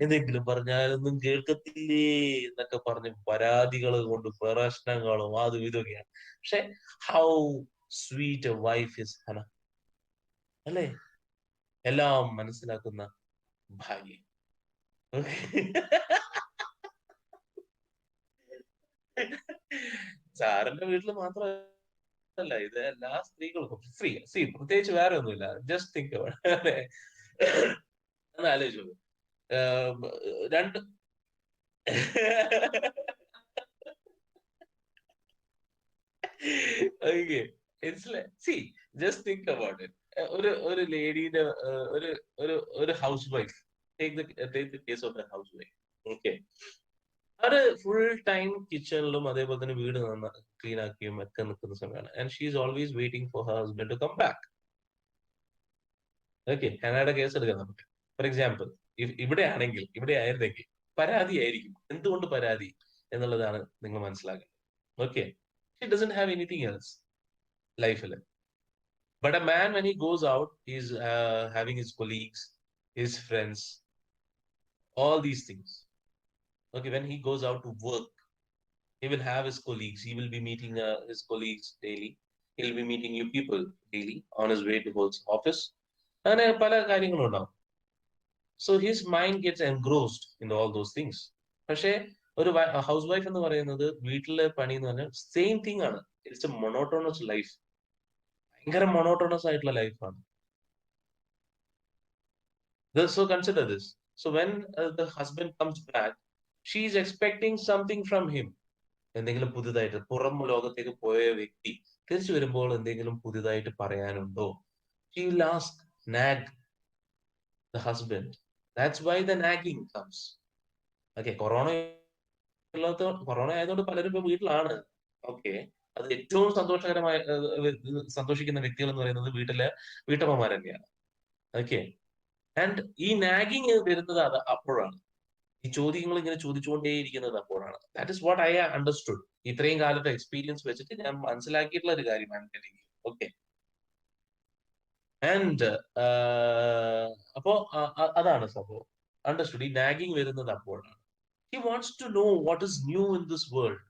എന്തെങ്കിലും പറഞ്ഞാലൊന്നും കേൾക്കത്തില്ലേ എന്നൊക്കെ പറഞ്ഞ് പരാതികൾ കൊണ്ട് പ്രശ്നങ്ങളും അതും ഇതൊക്കെയാണ്. പക്ഷെ how sweet A wife is Hana, അല്ലേ? എല്ലാം മനസ്സിലാക്കുന്ന ഭാര്യ. സാറിന്റെ വീട്ടിൽ മാത്രമല്ല, ഇത് എല്ലാ സ്ത്രീകൾക്കും ഫ്രീ. പ്രത്യേകിച്ച് വേറെ ഒന്നുമില്ല. ജസ്റ്റ് തിങ്ക് ഒന്ന് ആലോചിച്ചു. രണ്ട് okay, see just think about it. ഒരു ലേഡീന്റെ ഒരു ഒരു housewife, take the case of a housewife. Okay, അവര് ഫുൾ ടൈം കിച്ചണിലും അതേപോലെ തന്നെ വീട് ക്ലീൻ ആക്കിയും ഒക്കെ നിൽക്കുന്ന സമയമാണ്. And she is always waiting for her husband to come back. Okay, ഹനയുടെ കേസ് എടുക്കാം നമുക്ക്. ഫോർ എക്സാമ്പിൾ, ഇവിടെ ആയിരുന്നെങ്കിൽ പരാതിയായിരിക്കും. എന്തുകൊണ്ട് പരാതി എന്നുള്ളതാണ് നിങ്ങൾ മനസ്സിലാക്കുന്നത്. Okay, she doesn't have anything else ലൈഫിൽ. But a man when he goes out, he is having his colleagues, his friends, all these things. Okay, when he goes out to work, he will have his colleagues. He will be meeting his colleagues daily. He'll be meeting new people daily on his way to his office. അങ്ങനെ പല കാര്യങ്ങളും ഉണ്ടാവും. So his mind gets engrossed in all those things. പക്ഷേ ഒരു house wife എന്ന് പറയുന്നത് വീട്ടിലെ പണി എന്ന് പറഞ്ഞാൽ സെയിം തിങ് ആണ്. It's a monotonous life. ഭയങ്കര മൊണോട്ടോണസ് ആയിട്ടുള്ള ലൈഫാണ്. So consider this. So when the husband comes back, she is expecting something from him. എന്തെങ്കിലും പുതുതായിട്ട്, പുറം ലോകത്തേക്ക് പോയ വ്യക്തി തിരിച്ചു വരുമ്പോൾ എന്തെങ്കിലും പുതുതായിട്ട് പറയാനുണ്ടോ? She will ask, nag the husband. That's why the nagging comes. Okay, corona ആയതുകൊണ്ട് പലരും ഇപ്പൊ വീട്ടിലാണ്. ഓക്കെ, അത് ഏറ്റവും സന്തോഷിക്കുന്ന വ്യക്തികൾ എന്ന് പറയുന്നത് വീട്ടമ്മമാർ തന്നെയാണ്. ഓക്കെ, ആൻഡ് ഈ നാഗിങ് വരുന്നത് അപ്പോഴാണ്. ഈ ചോദ്യങ്ങൾ ഇങ്ങനെ ചോദിച്ചുകൊണ്ടേയിരിക്കുന്നത് അപ്പോഴാണ്. That is what I understood. ഇത്രയും കാലത്തെ എക്സ്പീരിയൻസ് വെച്ചിട്ട് ഞാൻ മനസ്സിലാക്കിയിട്ടുള്ള ഒരു കാര്യമാണ്. ഓക്കെ, ആൻഡ് അപ്പോ അതാണ് സംഭവം. അണ്ടർസ്റ്റുഡ്. ഈ നാഗിങ് വരുന്നത് അപ്പോഴാണ്. He wants to know what is new in this world.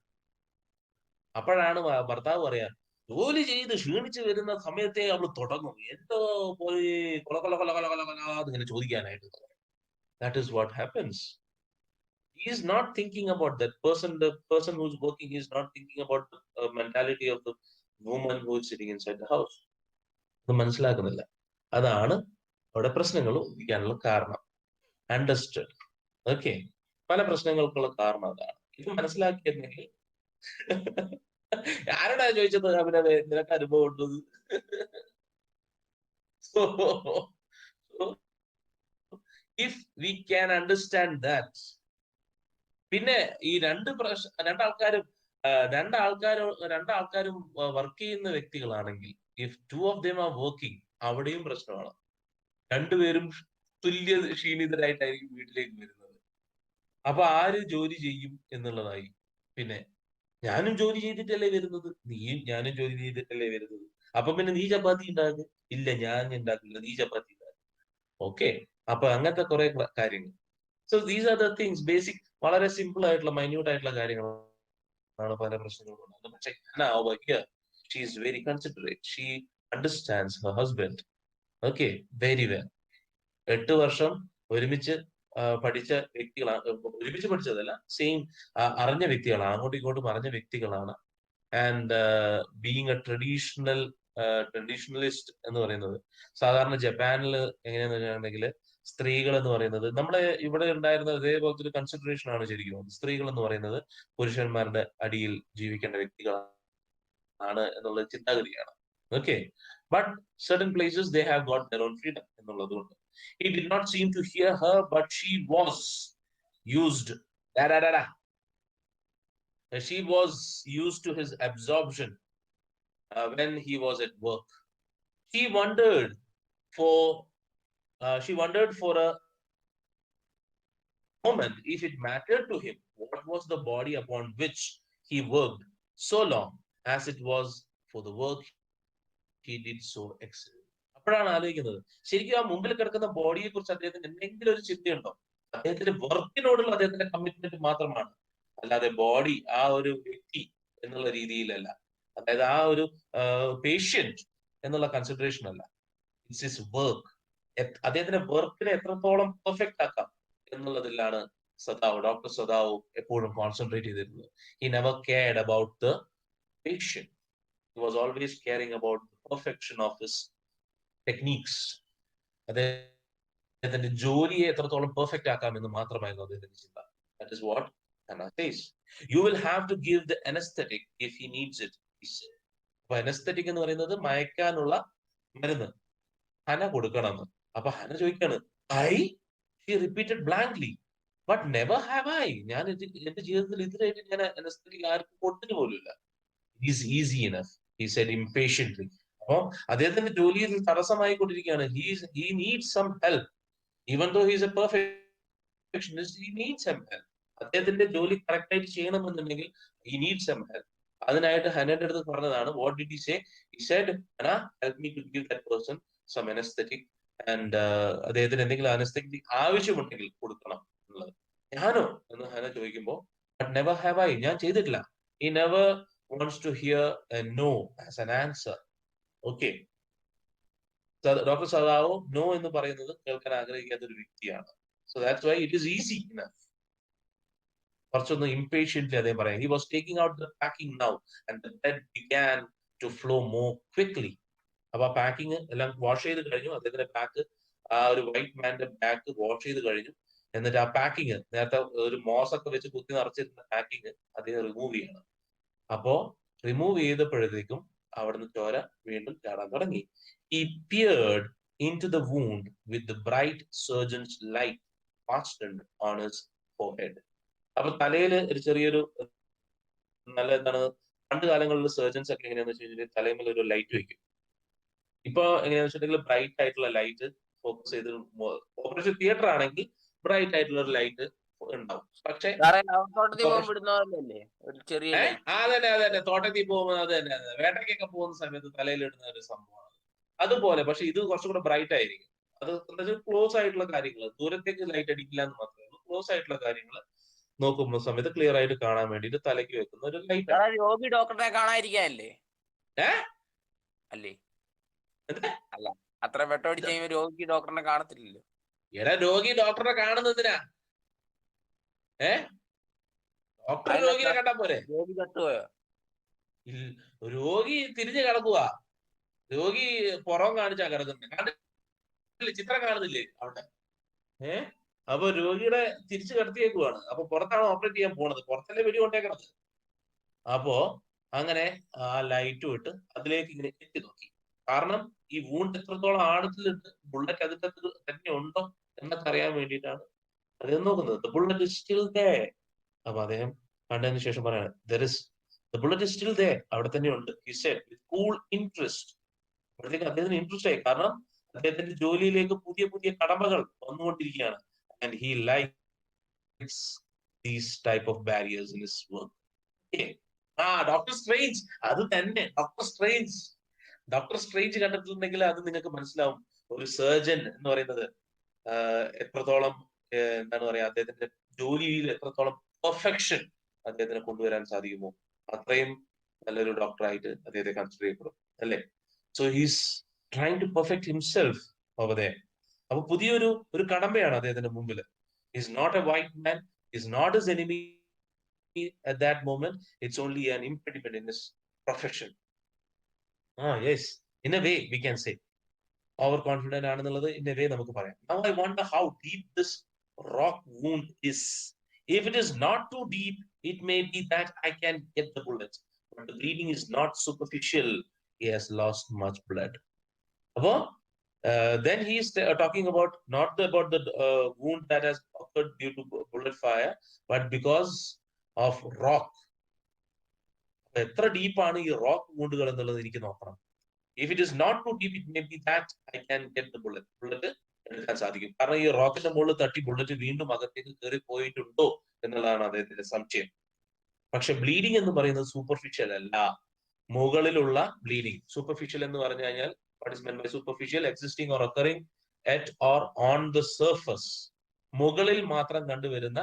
അപ്പോഴാണ് ഭർത്താവ് പറയാ, ജോലി ചെയ്ത് ക്ഷീണിച്ച് വരുന്ന സമയത്തെ അവൾ തുടങ്ങും എന്തോ പോയി കൊല കൊല കൊല കൊല കൊല കൊല ഇങ്ങനെ ചോദിക്കാനായിട്ട്. That is what happens. He is not thinking about that person. The person who's working is not thinking about the mentality of the woman who is sitting inside the house. അത് മനസ്സിലാക്കുന്നില്ല. അതാണ് അവിടെ പ്രശ്നങ്ങൾ ഉദിക്കാനുള്ള കാരണം. അണ്ടർസ്റ്റുഡ്. ഓക്കെ, പല പ്രശ്നങ്ങൾക്കുള്ള കാരണം അതാണ്. ഇത് മനസ്സിലാക്കിയിരുന്നെങ്കിൽ ആരോടാ ചോദിച്ചത് അഭിനവേ, നിനക്ക് അനുഭവം ഉണ്ടത്? So if we can understand that, പിന്നെ ഈ രണ്ടാൾക്കാരും രണ്ടാൾക്കാരും വർക്ക് ചെയ്യുന്ന വ്യക്തികളാണെങ്കിൽ, if two of them are working, അവിടെയും പ്രശ്നമാണ്. രണ്ടുപേരും തുല്യ ക്ഷീണിതരായിട്ടായിരിക്കും വീട്ടിലേക്ക് വരുന്നത്. അപ്പൊ ആര് ജോലി ചെയ്യും എന്നുള്ളതായി. പിന്നെ ഞാനും ജോലി ചെയ്തിട്ടല്ലേ വരുന്നത്, നീയും ഞാനും ജോലി ചെയ്തിട്ടല്ലേ വരുന്നത്. അപ്പൊ പിന്നെ നീ ചപ്പാത്തി ഉണ്ടാക്കും, ഇല്ല ഞാൻ ഉണ്ടാക്കില്ല, നീ ചപ്പാത്തി ഉണ്ടാക്കും. ഓക്കെ, അപ്പൊ അങ്ങനത്തെ കുറെ കാര്യങ്ങൾ. So these are the things, basic, വളരെ സിമ്പിൾ ആയിട്ടുള്ള മൈന്യൂട്ട് ആയിട്ടുള്ള കാര്യങ്ങളാണ് പല പ്രശ്നങ്ങളും ഉണ്ടാകുന്നത്. പക്ഷെ over here, she is very considerate. She understands her husband. Okay, very well. 8 വർഷം ഒരുമിച്ച് പഠിച്ച വ്യക്തികളാണ്. ഒരുമിച്ച് പഠിച്ചതല്ല, സെയിം അറിഞ്ഞ വ്യക്തികളാണ്, അങ്ങോട്ടും ഇങ്ങോട്ടും അറിഞ്ഞ വ്യക്തികളാണ്. ആൻഡ് ബീങ് എ ട്രഡീഷണലിസ്റ്റ് എന്ന് പറയുന്നത്, സാധാരണ ജപ്പാനിൽ എങ്ങനെയാന്ന് വെച്ചിട്ടുണ്ടെങ്കിൽ സ്ത്രീകൾ എന്ന് പറയുന്നത്, നമ്മളെ ഇവിടെ ഉണ്ടായിരുന്ന അതേപോലത്തെ ഒരു കൺസിഡറേഷൻ ആണ് ശരിക്കും. സ്ത്രീകൾ എന്ന് പറയുന്നത് പുരുഷന്മാരുടെ അടിയിൽ ജീവിക്കേണ്ട വ്യക്തികളാണ് എന്നുള്ള ചിന്താഗതിയാണ്. Okay, but certain places they have got their own freedom എന്നുള്ളത് കൊണ്ട് he did not seem to hear her, but she was used. Da, da, da, da. She was used to his absorption when he was at work. She wondered for she wondered for a moment if it mattered to him what was the body upon which he worked so long, as it was for the work he did so excellent. അപ്പോഴാണ് ആലോചിക്കുന്നത്, ശരിക്കും ആ മുമ്പിൽ കിടക്കുന്ന ബോഡിയെ കുറിച്ച് അദ്ദേഹത്തിന് എന്തെങ്കിലും ഒരു ചിന്തയുണ്ടോ? അദ്ദേഹത്തിന്റെ വർക്കിനോടുള്ള അദ്ദേഹത്തിന്റെ കമ്മിറ്റ്മെന്റ് മാത്രമാണ്, അല്ലാതെ ബോഡി ആ ഒരു വ്യക്തി എന്നുള്ള രീതിയിലല്ല, അതായത് ആ ഒരു പേഷ്യന്റ് എന്നുള്ള കൺസിഡറേഷൻ അല്ല. It's his work. അദ്ദേഹത്തിന്റെ വർക്കിനെ എത്രത്തോളം പെർഫെക്റ്റ് ആക്കാം എന്നുള്ളതിലാണ് ഡോക്ടർ സദാവ് എപ്പോഴും കോൺസെൻട്രേറ്റ് ചെയ്തിരുന്നത്. He never cared about the patient. He was always caring about the perfection of his techniques. അദ്ദേഹത്തിന്റെ ജോലിയെ എത്രത്തോളം പെർഫെക്റ്റ് ആക്കാം എന്ന് മാത്രമായിരുന്നു അദ്ദേഹത്തിന്റെ ചിന്ത. That is what Hannah says. You will have to give the anesthetic if he needs it, he said. അപ്പൊ anaesthetic എന്ന് പറയുന്നത് മയക്കാനുള്ള മരുന്ന് ഹന കൊടുക്കണമെന്ന്. അപ്പൊ ഹന ചോദിക്കാണ്, I? She repeated blankly. But never have I. ഞാൻ എന്റെ ജീവിതത്തിൽ ഇതിനായിട്ട് ഞാൻ അനസ്തെറ്റിക് ആർക്കും കൊടുത്തിട്ട് പോലുമില്ല. Is easy enough, he said impatiently. അപ്പൊ അദ്ദേഹത്തിന്റെ ജോലിയിൽ തടസ്സമായിക്കൊണ്ടിരിക്കുകയാണ്. He needs some help. Even though he is a perfectionist, he needs some help. അദ്ദേഹത്തിന്റെ ജോലി കറക്റ്റ് ആയിട്ട് ചെയ്യണമെന്നുണ്ടെങ്കിൽ ഹി നീഡ്സ് സം ഹെൽപ്പ്. അതിനായിട്ട് ഹനയുടെ അടുത്ത് പറഞ്ഞതാണ്, what did he say? He said, Hana, help me to give that person some anaesthetic. And അദ്ദേഹത്തിന് എന്തെങ്കിലും അനസ്തെറ്റിക് ആവശ്യമുണ്ടെങ്കിൽ കൊടുക്കണം എന്നുള്ളത്. ഞാനോ എന്ന് ഹന ചോദിക്കുമ്പോൾ, ബട്ട് നെവർ ഹാവ് ഐ. ഞാൻ ചെയ്തിട്ടില്ല. He never wants to hear a no as an answer. Okay. Doctor Sadao no എന്ന് പറയുന്നത് കേൾക്കാൻ ആഗ്രഹിക്കാത്ത ഒരു വ്യക്തിയാണ്. So that's why it is easy enough. കുറച്ചൊന്ന് ഇംപേഷ്യന്റ്ലി അദ്ദേഹം പറയാം. He was taking out the packing now and the blood began to flow more quickly. അപ്പൊ ആ പാക്കിംഗ് എല്ലാം വാഷ് ചെയ്ത് കഴിഞ്ഞു. അദ്ദേഹത്തിന്റെ ബാക്ക്, ആ ഒരു വൈറ്റ് മാന്റെ ബാക്ക് വാഷ് ചെയ്ത് കഴിഞ്ഞു. എന്നിട്ട് ആ പാക്കിങ്, നേരത്തെ ഒരു മോസൊക്കെ വെച്ച് കുത്തി നിറച്ചിരുന്ന പാക്കിങ് അദ്ദേഹം റിമൂവ് ചെയ്യണം. അപ്പോ റിമൂവ് ചെയ്തപ്പോഴത്തേക്കും അവിടുന്ന് ചോര വീണ്ടും ചാടാൻ തുടങ്ങി. He peered into the wound with the bright surgeon's light fastened on his forehead. അപ്പൊ തലയിൽ ഒരു ചെറിയൊരു നല്ല എന്താണ്, പണ്ട് കാലങ്ങളിൽ സർജൻസ് ഒക്കെ എങ്ങനെയാന്ന് വെച്ച് കഴിഞ്ഞാൽ തലയിൽ ഒരു ലൈറ്റ് വെക്കും. ഇപ്പൊ എങ്ങനെയാന്ന് വെച്ചിട്ടുണ്ടെങ്കിൽ ബ്രൈറ്റ് ആയിട്ടുള്ള ലൈറ്റ് ഫോക്കസ് ചെയ്ത്, ഓപ്പറേഷൻ തിയേറ്റർ ആണെങ്കിൽ ബ്രൈറ്റ് ആയിട്ടുള്ള ഒരു ലൈറ്റ് ഉണ്ടാവും. പക്ഷെ അതന്നെ തോട്ടത്തിൽ പോകുമ്പോൾ അത് തന്നെ വേട്ടയ്ക്കൊക്കെ പോകുന്ന സമയത്ത് തലയിലിടുന്ന ഒരു സംഭവമാണ് അതുപോലെ. പക്ഷെ ഇത് കുറച്ചും കൂടെ ബ്രൈറ്റ് ആയിരിക്കും. അത് എന്താ വെച്ചാൽ ക്ലോസ് ആയിട്ടുള്ള കാര്യങ്ങൾ, ദൂരത്തേക്ക് ലൈറ്റ് അടിക്കില്ല എന്ന് മാത്രമേ ഉള്ളൂ. ക്ലോസ് ആയിട്ടുള്ള കാര്യങ്ങൾ നോക്കുമ്പോൾ സമയത്ത് ക്ലിയർ ആയിട്ട് കാണാൻ വേണ്ടിട്ട് തലയ്ക്ക് വെക്കുന്ന ഒരു ലൈറ്റ്. രോഗി ഡോക്ടറെ കാണാതിരിക്കാനല്ലേ? അല്ലേ? അല്ല, അത്ര വെട്ടോടിച്ച് കഴിയുമ്പോൾ രോഗി ഡോക്ടറിനെ കാണത്തില്ലല്ലോ. എടാ, രോഗി ഡോക്ടറെ കാണുന്നതിനാ? ഡോക്ടർ രോഗിയെ കണ്ടാ പോരെ? രോഗി തട്ടുപോയോ? രോഗി തിരിഞ്ഞു കിടക്കുക. രോഗി പുറം കാണിച്ചാ കിടക്കുന്നത്. ചിത്രം കാണുന്നില്ലേ അവിടെ? അപ്പൊ രോഗിയുടെ തിരിച്ചു കിടത്തിയേക്കുവാണ്. അപ്പൊ പുറത്താണ് ഓപ്പറേറ്റ് ചെയ്യാൻ പോണത്, പുറത്തല്ലേ വെടി കൊണ്ടേക്കണത്. അപ്പോ അങ്ങനെ ആ ലൈറ്റ് വിട്ട് അതിലേക്ക് ഇങ്ങനെ എത്തി നോക്കി. കാരണം ഈ വൂണ്ട് എത്രത്തോളം ആഴത്തിലുണ്ട്, ബുള്ളറ്റ് അതിന്റെ തന്നെ ഉണ്ടോ എന്നൊക്കെ അറിയാൻ വേണ്ടിയിട്ടാണ് അദ്ദേഹം നോക്കുന്നത്. Bullet is still there. അപ്പൊ അദ്ദേഹം കണ്ടതിന് ശേഷം പറയാണ്, there is The bullet is still there. അവിടെ തന്നെയുണ്ട്. He said with cool interest. അപ്പോഴത്തേക്ക് അദ്ദേഹത്തിന് ഇൻട്രസ്റ്റ് ആയി. കാരണം അദ്ദേഹത്തിന്റെ ജോലിയിലേക്ക് പുതിയ പുതിയ കടമകൾ വന്നുകൊണ്ടിരിക്കുകയാണ്. And he likes these type of barriers in his work. Okay. Doctor strange, അത് തന്നെ ഡോക്ടർ സ്ട്രേഞ്ച്. ഡോക്ടർ സ്ട്രേഞ്ച് കണ്ടിട്ടുണ്ടെങ്കിൽ അത് നിങ്ങൾക്ക് മനസ്സിലാവും. ഒരു സർജൻ എന്ന് പറയുന്നത് എത്രത്തോളം എന്താണ് പറയാ, അദ്ദേഹത്തിന്റെ ജോലിയിൽ എത്രത്തോളം പെർഫെക്ഷൻ അദ്ദേഹത്തിന് കൊണ്ടുവരാൻ സാധിക്കുമോ അത്രയും നല്ലൊരു ഡോക്ടറായിട്ട് അദ്ദേഹത്തെ കൺസിഡർ ചെയ്യപ്പെടും, അല്ലേ? So he's trying to perfect himself over there. അപ്പൊ പുതിയൊരു കടമ്പയാണ് അദ്ദേഹത്തിന്റെ മുമ്പിൽ. Is not a white man, is not his enemy at that moment. It's only an impediment in his profession. Yes, in a way we can say overconfident ആണെന്നുള്ളത് in a way നമുക്ക് പറയാം. Now I wonder how deep this rock wound is. If it is not too deep, it may be that I can get the bullet, but the bleeding is not superficial. He has lost much blood. Then he is talking about not about the wound that has occurred due to bullet fire, but because of rock. എത്ര ഡീപ്പാണ് ഈ rock വൂണ്ടുകൾ എന്നുള്ളത് എനിക്ക് നോക്കണം. If it is not too deep, it may be that I can get the bullet എടുക്കാൻ സാധിക്കും. കാരണം ഈ റോക്കിന്റെ മുകളിൽ തട്ടി ബുള്ളറ്റ് വീണ്ടും അകത്തേക്ക് കയറി പോയിട്ടുണ്ടോ എന്നുള്ളതാണ് അദ്ദേഹത്തിന്റെ സംശയം. പക്ഷെ ബ്ലീഡിംഗ് എന്ന് പറയുന്നത് സൂപ്പർഫിഷ്യൽ അല്ല, മുകളിലുള്ള ബ്ലീഡിംഗ്. സൂപ്പർഫിഷ്യൽ എന്ന് പറഞ്ഞു കഴിഞ്ഞാൽ what is meant by superficial? Existing or occurring at or on the surface, മുകളിൽ മാത്രം കണ്ടുവരുന്ന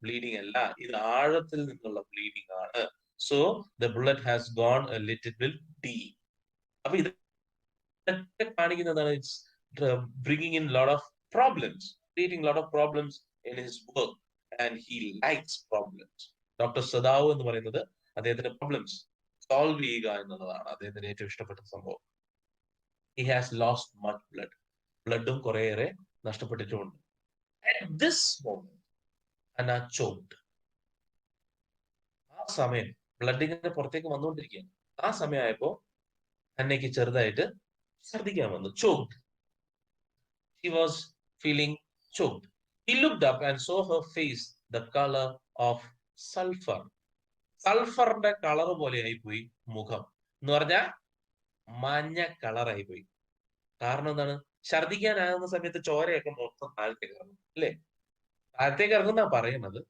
ബ്ലീഡിംഗ് അല്ല, ഇത് ആഴത്തിൽ നിന്നുള്ള ബ്ലീഡിംഗ് ആണ്. So the bullet has gone a little bit deep. അപ്പൊ ഇതൊക്കെ കാണിക്കുന്നതാണ് it's bringing in lot of problems, creating lot of problems in his work, and he likes problems. Doctor Sadao എന്ന് പറയുന്നത് അദ്ദേഹത്തിന്റെ പ്രോബ്ലംസ് സോൾവ് ചെയ്യുക എന്നുള്ളതാണ് അദ്ദേഹത്തിന് ഏറ്റവും ഇഷ്ടപ്പെട്ട സംഭവം. He has lost much blood, ബ്ലഡും കുറേയേറെ നഷ്ടപ്പെട്ടിട്ടുമുണ്ട്. At this moment, Anna choked. ആ സമയം ബ്ലഡ് ഇങ്ങനെ പുറത്തേക്ക് വന്നുകൊണ്ടിരിക്കുകയാണ്. ആ സമയമായപ്പോ അന്നയ്ക്ക് ചെറുതായിട്ട് ഛർദിക്കാൻ വന്നു. choked. She was feeling choked. He looked up and saw her face the color of sulfur. സൾഫറിന്റെ കളർ പോലെ ആയിപ്പോയി മുഖം. എന്ന് പറഞ്ഞാൽ മഞ്ഞ കളറായി പോയി. കാരണം എന്താണ്? ഛർദിക്കാനാകുന്ന സമയത്ത് ചോരയൊക്കെ മൊത്തം താഴത്തേക്ക് ഇറങ്ങും, അല്ലേ? താഴത്തേക്ക് ഇറങ്ങുന്ന പറയുന്നത്.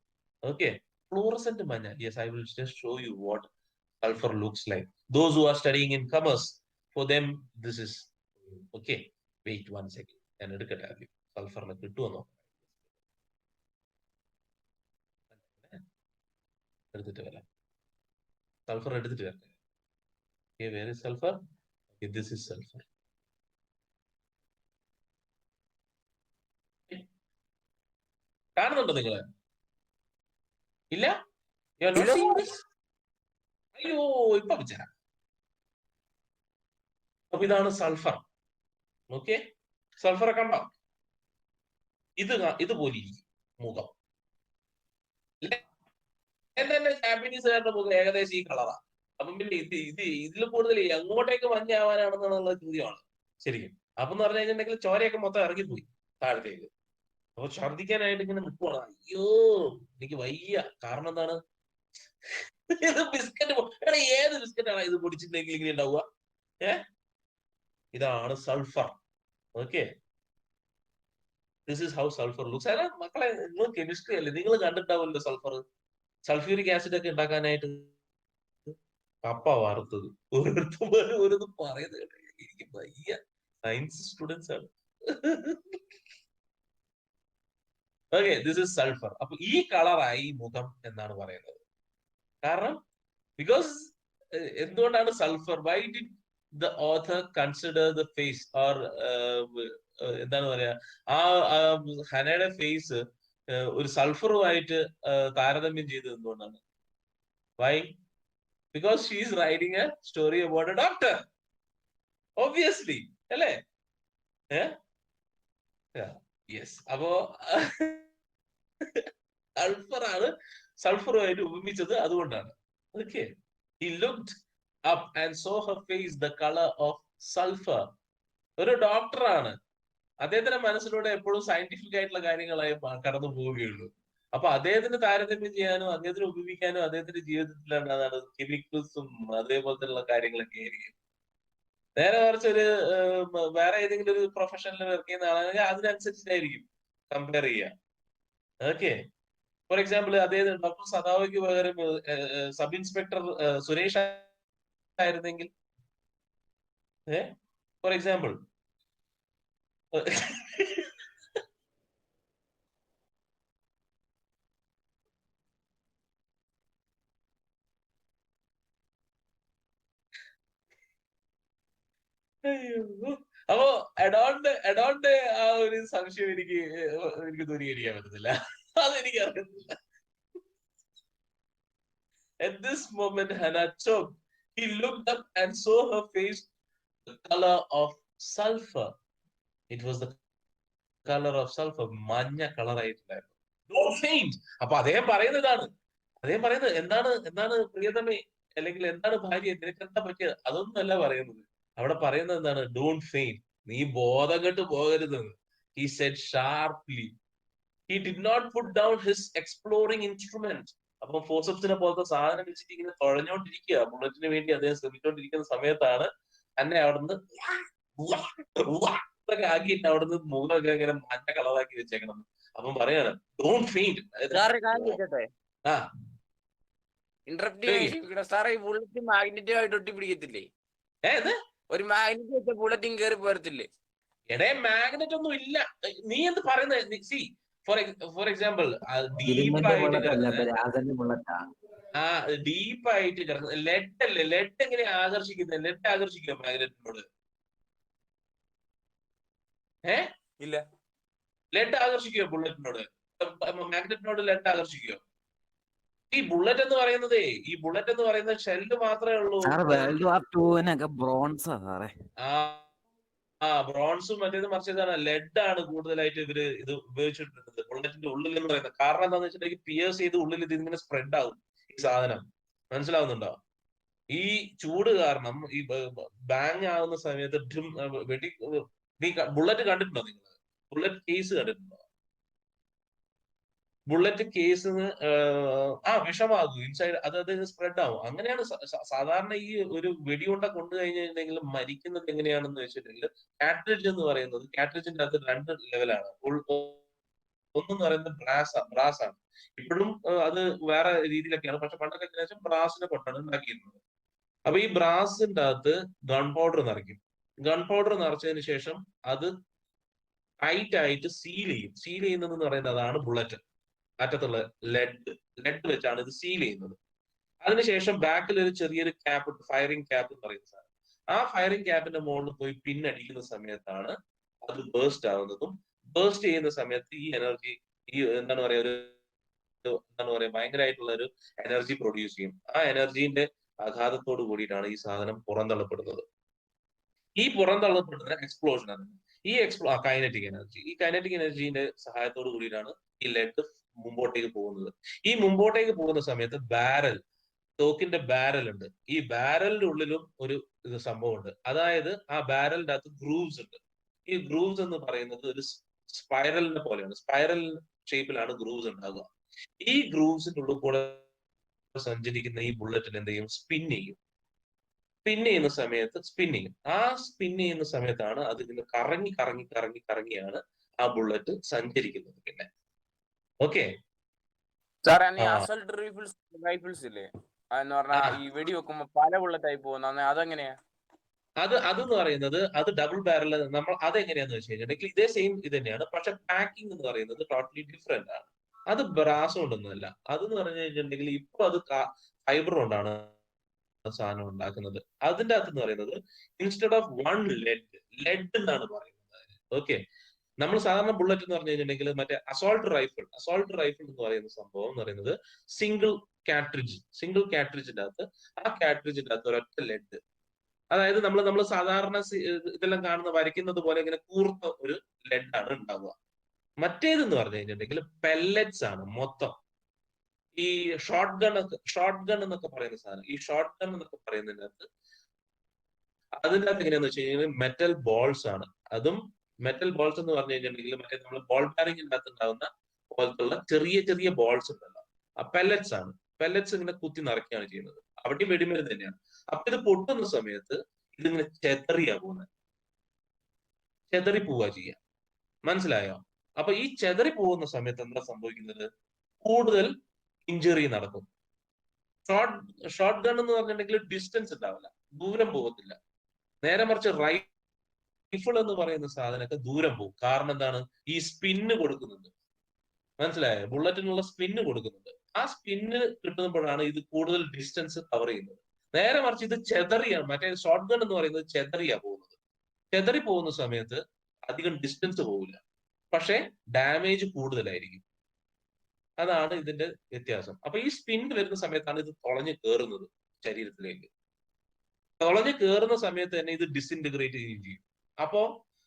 ഓക്കെ, ഫ്ലൂറസെന്റ് മഞ്ഞ. Yes, I will just show you what sulfur looks like. Those who are studying in commerce, for them this is okay. Wait one second, ഞാൻ എടുക്കട്ടെ ആദ്യം. സൾഫറിനെ കിട്ടുമെന്നോ എടുത്തിട്ട് വരാം. സൾഫർ എടുത്തിട്ട് വരട്ടെ. Okay, where is sulfur? Okay, this is sulfur. കാണുന്നുണ്ടോ നിങ്ങള്? ഇല്ല? അയ്യോ, ഇപ്പൊ വിചാരം. അപ്പൊ ഇതാണ് സൾഫർ. ഓക്കെ, സൾഫറെ കണ്ടോ? ഇതുപോലെ ഇരിക്കും മുഖം. എന്താ ജാപ്പനീസുകാരുടെ മുഖം ഏകദേശം ഈ കളറാ. അപ്പം പിന്നെ ഇതിൽ കൂടുതൽ എങ്ങോട്ടേക്ക് മഞ്ഞാവാനാണെന്നുള്ള ചോദ്യമാണ് ശരിക്കും. അപ്പൊ എന്ന് പറഞ്ഞു കഴിഞ്ഞിട്ടുണ്ടെങ്കിൽ ചോരയൊക്കെ മൊത്തം ഇറങ്ങിപ്പോയി താഴത്തേക്ക്. അപ്പൊ ഛർദിക്കാനായിട്ട് ഇങ്ങനെ നിൽക്കുവാണ്. അയ്യോ, എനിക്ക് വയ്യ. കാരണം എന്താണ്? ഇത് ബിസ്ക്കറ്റ്. ഏത് ബിസ്ക്കറ്റാണ് ഇത് പൊടിച്ചിട്ടുണ്ടെങ്കിൽ ഇങ്ങനെ ഉണ്ടാവുക? ഇതാണ് sulphur. Okay, this is how sulphur looks. അല്ല മക്കളെ, നിങ്ങൾ കെമിസ്ട്രി അല്ലേ, നിങ്ങൾ കണ്ടിട്ടാവുമല്ലോ സൾഫർ. സൾഫ്യൂരിക് ആസിഡ് ഒക്കെ ഉണ്ടാക്കാനായിട്ട് കപ്പ വറുത്തത് ഓരോരുത്തരും ഓരോന്ന് പറയുന്നത് എനിക്ക് വയ്യ. സയൻസ് സ്റ്റുഡൻസ് ആണ്. Okay, this is sulphur. അപ്പൊ ഈ കളറായി മുഖം എന്നാണ് പറയുന്നത്. കാരണം ബിക്കോസ് എന്തുകൊണ്ടാണ് sulphur? Why did the author consider the face or എന്താണ് പറയാ, ആ ഹനയുടെ ഫേസ് ഒരു സൾഫറുമായിട്ട് താരതമ്യം ചെയ്തത് എന്തുകൊണ്ടാണ്? Why? Because she is writing a story about a doctor, obviously, അല്ലേ? യെസ്. അപ്പോ സൾഫറാണ് സൾഫറുമായിട്ട് ഉപമിച്ചത്, അതുകൊണ്ടാണ്. Okay, he looked up and saw her face the color of sulfur. ഒരു ഡോക്ടറാണ്, അദ്ദേഹത്തിന്റെ മനസ്സിലൂടെ എപ്പോഴും സയന്റിഫിക് ആയിട്ടുള്ള കാര്യങ്ങളായി കടന്നു പോവുകയുള്ളൂ. അപ്പൊ അദ്ദേഹത്തിന് താരതമ്യം ചെയ്യാനോ അദ്ദേഹത്തിന് ഉപയോഗിക്കാനോ അദ്ദേഹത്തിന്റെ ജീവിതത്തിലാണ് അതാണ് കെമിക്കൽസും അതേപോലത്തെ കാര്യങ്ങളൊക്കെ ആയിരിക്കും. നേരെ മറിച്ച് ഒരു വേറെ ഏതെങ്കിലും ഒരു പ്രൊഫഷനിൽ വർക്ക് ചെയ്യുന്ന ആളാണെങ്കിൽ അതിനനുസരിച്ചിട്ടായിരിക്കും കമ്പയർ ചെയ്യുക. ഓക്കെ. ഫോർ എക്സാമ്പിൾ അദ്ദേഹം ഡോക്ടർ സദാവയ്ക്ക് പകരം സബ് ഇൻസ്പെക്ടർ സുരേഷ് ആയിരുന്നെങ്കിൽ, ഫോർ എക്സാമ്പിൾ അപ്പോ എഡോണ്ട് ആ ഒരു സംശയം എനിക്ക് ദൂരീകരിക്കാൻ പറ്റുന്നില്ല. അതെനിക്ക് അറിയത്തില്ല. At this moment, Hannah choked. He looked up and saw her face the color of sulfur. It was the color of sulfur. മഞ്ഞ കളർ ആയിട്ടുണ്ടായിരുന്നു. Don't faint. അപ്പൊ അദ്ദേഹം പറയുന്നത് എന്താണ് പ്രിയതമേ, അല്ലെങ്കിൽ എന്താണ് ഭാര്യ, നിനക്ക് എന്താ പറ്റിയത്, അതൊന്നുമല്ല പറയുന്നത്. അവിടെ പറയുന്നത് എന്താണ്? ഡോണ്ട് ഫെയിന്റ്, നീ ബോധം കെട്ട് പോകരുതെന്ന്. He said sharply. He did not put down his exploring instrument. അപ്പൊ ഫോസപ്സിനെ പോലത്തെ സാധനം വെച്ചിട്ട് ഇങ്ങനെ തുഴഞ്ഞോണ്ടിരിക്കുക ബുള്ളറ്റിന് വേണ്ടി അദ്ദേഹം ശ്രമിച്ചുകൊണ്ടിരിക്കുന്ന സമയത്താണ് എന്നെ അവിടുന്ന് ആക്കിയിട്ട് അവിടുന്ന് മുഖമൊക്കെ ഇങ്ങനെ മഞ്ഞ കളറാക്കി വെച്ചേക്കണം. അപ്പം പറയാണ് ഡോണ്ട് ഫെയിന്റ്. ആ സാറേ, ഈ ബുള്ളറ്റ് മാഗ്നറ്റുമായിട്ട് ഒട്ടിപ്പിടിക്കത്തില്ലേ? ഒരു മാഗ്നറ്റ് വെച്ച ബുള്ളറ്റും കയറി പോരത്തില്ലേ? എടേ മാഗ്നറ്റ് ഒന്നും ഇല്ല. നീ എന്ത് പറയുന്നത്? സി ഫോർ എക്സാമ്പിൾ ഡീപ്പായിട്ട് കിടക്കുന്ന ലെഡ് അല്ലേ, ലെഡ് എങ്ങനെ ആകർഷിക്കുന്നത്? ലെഡ് ആകർഷിക്കുക മാഗ്നറ്റിനോട്? ഇല്ല. ലെഡ് ആകർഷിക്കുകയോ ബുള്ളറ്റിനോട്? മാഗ്നറ്റിനോട് ലെഡ് ആകർഷിക്കുകയോ? ഈ ബുള്ളറ്റ് എന്ന് പറയുന്നത് ഷെല്ല് മാത്രമേ ഉള്ളൂ. ബ്രോൺസും മറ്റേത് മറിച്ചതാണ്. ലെഡ് ആണ് കൂടുതലായിട്ട് ഇവര് ഇത് ഉപയോഗിച്ചിട്ടുള്ളത് ബുള്ളറ്റിന്റെ ഉള്ളിൽ എന്ന് പറയുന്നത്. കാരണം എന്താണെന്ന് വെച്ചിട്ടുണ്ടെങ്കിൽ പിയേഴ്സ് ചെയ്ത് ഉള്ളിൽ ഇത് ഇങ്ങനെ സ്പ്രെഡ് ആവും ഈ സാധനം. മനസ്സിലാവുന്നുണ്ടോ? ഈ ചൂട് കാരണം ഈ ബാങ് ആവുന്ന സമയത്ത് ബുള്ളറ്റ് കണ്ടിട്ടുണ്ടോ നിങ്ങൾ? ബുള്ളറ്റ് കേസ് കണ്ടിട്ടുണ്ടോ? ബുള്ളറ്റ് കേസിന് വിഷമാകും ഇൻസൈഡ്, അത് സ്പ്രെഡ് ആവും. അങ്ങനെയാണ് സാധാരണ ഈ ഒരു വെടിയുണ്ട കൊണ്ടു കഴിഞ്ഞിട്ടുണ്ടെങ്കിൽ മരിക്കുന്നത് എങ്ങനെയാണെന്ന് വെച്ചിട്ടുണ്ടെങ്കിൽ കാട്രിഡ്ജ് എന്ന് പറയുന്നത്, കാട്രിഡ്ജിന്റെ അകത്ത് 2 ലെവലാണ്. ഒന്നെന്ന് പറയുന്നത് ബ്രാസ് ആണ്. ഇപ്പോഴും അത് വേറെ രീതിയിലൊക്കെയാണ്, പക്ഷെ പണ്ടൊക്കെ ശേഷം ബ്രാസിനെ കൊണ്ടാണ് ഉണ്ടാക്കിയിരുന്നത്. അപ്പൊ ഈ ബ്രാസിന്റെ അകത്ത് ഗൺ പൗഡർ നിറയ്ക്കും. ഗൺ പൗഡർ നിറച്ചതിന് ശേഷം അത് ടൈറ്റ് ആയിട്ട് സീൽ ചെയ്യും. സീൽ ചെയ്യുന്നത് എന്ന് പറയുന്നത് അതാണ് ബുള്ളറ്റ്. അറ്റത്തുള്ള ലെഡ് വെച്ചാണ് ഇത് സീൽ ചെയ്യുന്നത്. അതിനുശേഷം ബാക്കിൽ ഒരു ചെറിയൊരു ക്യാപ്പ്, ഫയറിംഗ് ക്യാപ്പ് എന്ന് പറയുന്ന സാധനം. ആ ഫയറിംഗ് ക്യാപ്പിന്റെ മുകളിൽ പോയി പിന്നടിക്കുന്ന സമയത്താണ് അത് ബേസ്റ്റ് ആവുന്നതും. ബേസ്റ്റ് ചെയ്യുന്ന സമയത്ത് ഈ എനർജി, എന്താണ് പറയാ ഭയങ്കരമായിട്ടുള്ള ഒരു എനർജി പ്രൊഡ്യൂസ് ചെയ്യും. ആ എനർജീന്റെ ആഘാതത്തോട് കൂടിയിട്ടാണ് ഈ സാധനം പുറന്തള്ളപ്പെടുന്നത്. ഈ പുറന്തള്ളപ്പെടുന്ന എക്സ്പ്ലോഷൻ ആണ് ഈ കൈനറ്റിക് എനർജി. ഈ കൈനറ്റിക് എനർജീന്റെ സഹായത്തോട് കൂടിയിട്ടാണ് ഈ ലെഡ് മുമ്പോട്ടേക്ക് പോകുന്നത്. ഈ മുമ്പോട്ടേക്ക് പോകുന്ന സമയത്ത് തോക്കിന്റെ ബാരൽ ഉണ്ട്. ഈ ബാരലിന്റെ ഉള്ളിലും ഒരു സംഭവമുണ്ട്. അതായത് ആ ബാരലിന്റെ അകത്ത് ഗ്രൂവ്സ് ഉണ്ട്. ഈ ഗ്രൂവ്സ് എന്ന് പറയുന്നത് ഒരു സ്പൈറലിനെ പോലെയാണ്. സ്പൈറൽ ഷേപ്പിലാണ് ഗ്രൂവ്സ് ഉണ്ടാകുക. ഈ ഗ്രൂവ്സിന്റെ ഉള്ളിൽ കൂടെ സഞ്ചരിക്കുന്ന ഈ ബുള്ളറ്റിന് എന്ത് ചെയ്യും? സ്പിൻ ചെയ്യും. ആ സ്പിൻ ചെയ്യുന്ന സമയത്താണ് അത് ഇങ്ങനെ കറങ്ങിയാണ് ആ ബുള്ളറ്റ് സഞ്ചരിക്കുന്നത്. പിന്നെ ഓക്കെ റൈഫിൾസ് ഇല്ലേ, എന്ന് പറഞ്ഞാൽ ഈ വെടി വെക്കുമ്പോ പല ബുള്ളറ്റായി പോകുന്ന അതെങ്ങനെയാ? അതെന്ന് പറയുന്നത് അത് ഡബിൾ ബാരൽ. നമ്മൾ അതെങ്ങനെയാന്ന് വെച്ച് കഴിഞ്ഞിട്ടുണ്ടെങ്കിൽ ഇതേ സെയിം ഇത് തന്നെയാണ്, പക്ഷെ പാക്കിംഗ് എന്ന് പറയുന്നത് ടോട്ടലി ഡിഫറെന്റ് ആണ്. അത് ബ്രാസ് കൊണ്ടൊന്നുമല്ല. അതെന്ന് പറഞ്ഞു കഴിഞ്ഞിട്ടുണ്ടെങ്കിൽ ഇപ്പൊ അത് ഫൈബർ കൊണ്ടാണ് സാധനം ഉണ്ടാക്കുന്നത്. അതിന്റെ അകത്ത് എന്ന് പറയുന്നത് ഇൻസ്റ്റെഡ് ഓഫ് 1 ലെഡ് എന്നാണ് പറയുന്നത്. ഓക്കെ. നമ്മൾ സാധാരണ ബുള്ളറ്റ് എന്ന് പറഞ്ഞു കഴിഞ്ഞിട്ടുണ്ടെങ്കിൽ മറ്റേ അസോൾട്ട് റൈഫിൾ എന്ന് പറയുന്ന സംഭവം എന്ന് പറയുന്നത് സിംഗിൾ കാട്രിഡ്ജിന്റെ അകത്ത് ഒരൊറ്റ ലെഡ്. അതായത് നമ്മൾ സാധാരണ ഇതെല്ലാം വരയ്ക്കുന്നത് പോലെ ഇങ്ങനെ കൂർത്ത ഒരു ലെഡാണ് ഉണ്ടാവുക. മറ്റേതെന്ന് പറഞ്ഞു കഴിഞ്ഞിട്ടുണ്ടെങ്കിൽ പെല്ലറ്റ്സ് ആണ് മൊത്തം. ഈ ഷോർട്ട് ഗൺ എന്നൊക്കെ പറയുന്ന സാധനം, ഈ ഷോർട്ട് ഗൺ എന്നൊക്കെ പറയുന്നതിനകത്ത് അതിൻ്റെ അകത്ത് എങ്ങനെയാന്ന് വെച്ച് കഴിഞ്ഞാൽ മെറ്റൽ ബോൾസ് ആണ്. അതും മെറ്റൽ ബോൾസ് എന്ന് പറഞ്ഞു കഴിഞ്ഞിട്ടുണ്ടെങ്കിൽ മറ്റേ നമ്മൾ ബോൾ ബാരിങ്ങിന്റെ അകത്ത് ഉണ്ടാകുന്ന പോലത്തുള്ള ചെറിയ ചെറിയ ബോൾസ് ഉണ്ടല്ലോ, ആ പെല്ലറ്റ്സ് ആണ്. പെല്ലറ്റ്സ് ഇങ്ങനെ കുത്തി നിറയ്ക്കുകയാണ് ചെയ്യുന്നത്. അവിടെയും വെടിമരുന്ന് തന്നെയാണ്. അപ്പൊ ഇത് പൊട്ടുന്ന സമയത്ത് ഇതിങ്ങനെ ചെതറിയാ പോകുന്നത്, ചെതറി പോവുക ചെയ്യാം. മനസ്സിലായോ? അപ്പൊ ഈ ചെതറി പോകുന്ന സമയത്ത് എന്താ സംഭവിക്കുന്നത്? കൂടുതൽ ഇഞ്ചുറി നടക്കും. ഷോർട്ട് ഗൺ എന്ന് പറഞ്ഞിട്ടുണ്ടെങ്കിൽ ഡിസ്റ്റൻസ് ഉണ്ടാവില്ല, ദൂരം പോകത്തില്ല. നേരെ മറിച്ച് റൈഫിൾ എന്ന് പറയുന്ന സാധനമൊക്കെ ദൂരം പോകും. കാരണം എന്താണ്? ഈ സ്പിന്ന് കൊടുക്കുന്നുണ്ട്. മനസ്സിലായോ? ബുള്ളറ്റിനുള്ള സ്പിന്ന് കൊടുക്കുന്നുണ്ട്. ആ സ്പിന്ന് കിട്ടുമ്പോഴാണ് ഇത് കൂടുതൽ ഡിസ്റ്റൻസ് കവർ ചെയ്യുന്നത്. നേരെ മറിച്ച് ഇത് ചെതറിയാണ്, മറ്റേ ഷോർട്ട് ഗൺ എന്ന് പറയുന്നത് ചെതറിയാ പോകുന്നത്. ചെതറി പോകുന്ന സമയത്ത് അധികം ഡിസ്റ്റൻസ് പോകില്ല, പക്ഷെ ഡാമേജ് കൂടുതലായിരിക്കും. അതാണ് ഇതിന്റെ വ്യത്യാസം. അപ്പൊ ഈ സ്പിൻ വരുന്ന സമയത്താണ് ഇത് തുളഞ്ഞു കയറുന്നത് ശരീരത്തിലേക്ക്. തുളഞ്ഞു കയറുന്ന സമയത്ത് തന്നെ ഇത് ഡിസിൻറ്റഗ്രേറ്റ് ചെയ്യുകയും ചെയ്യും. അപ്പോ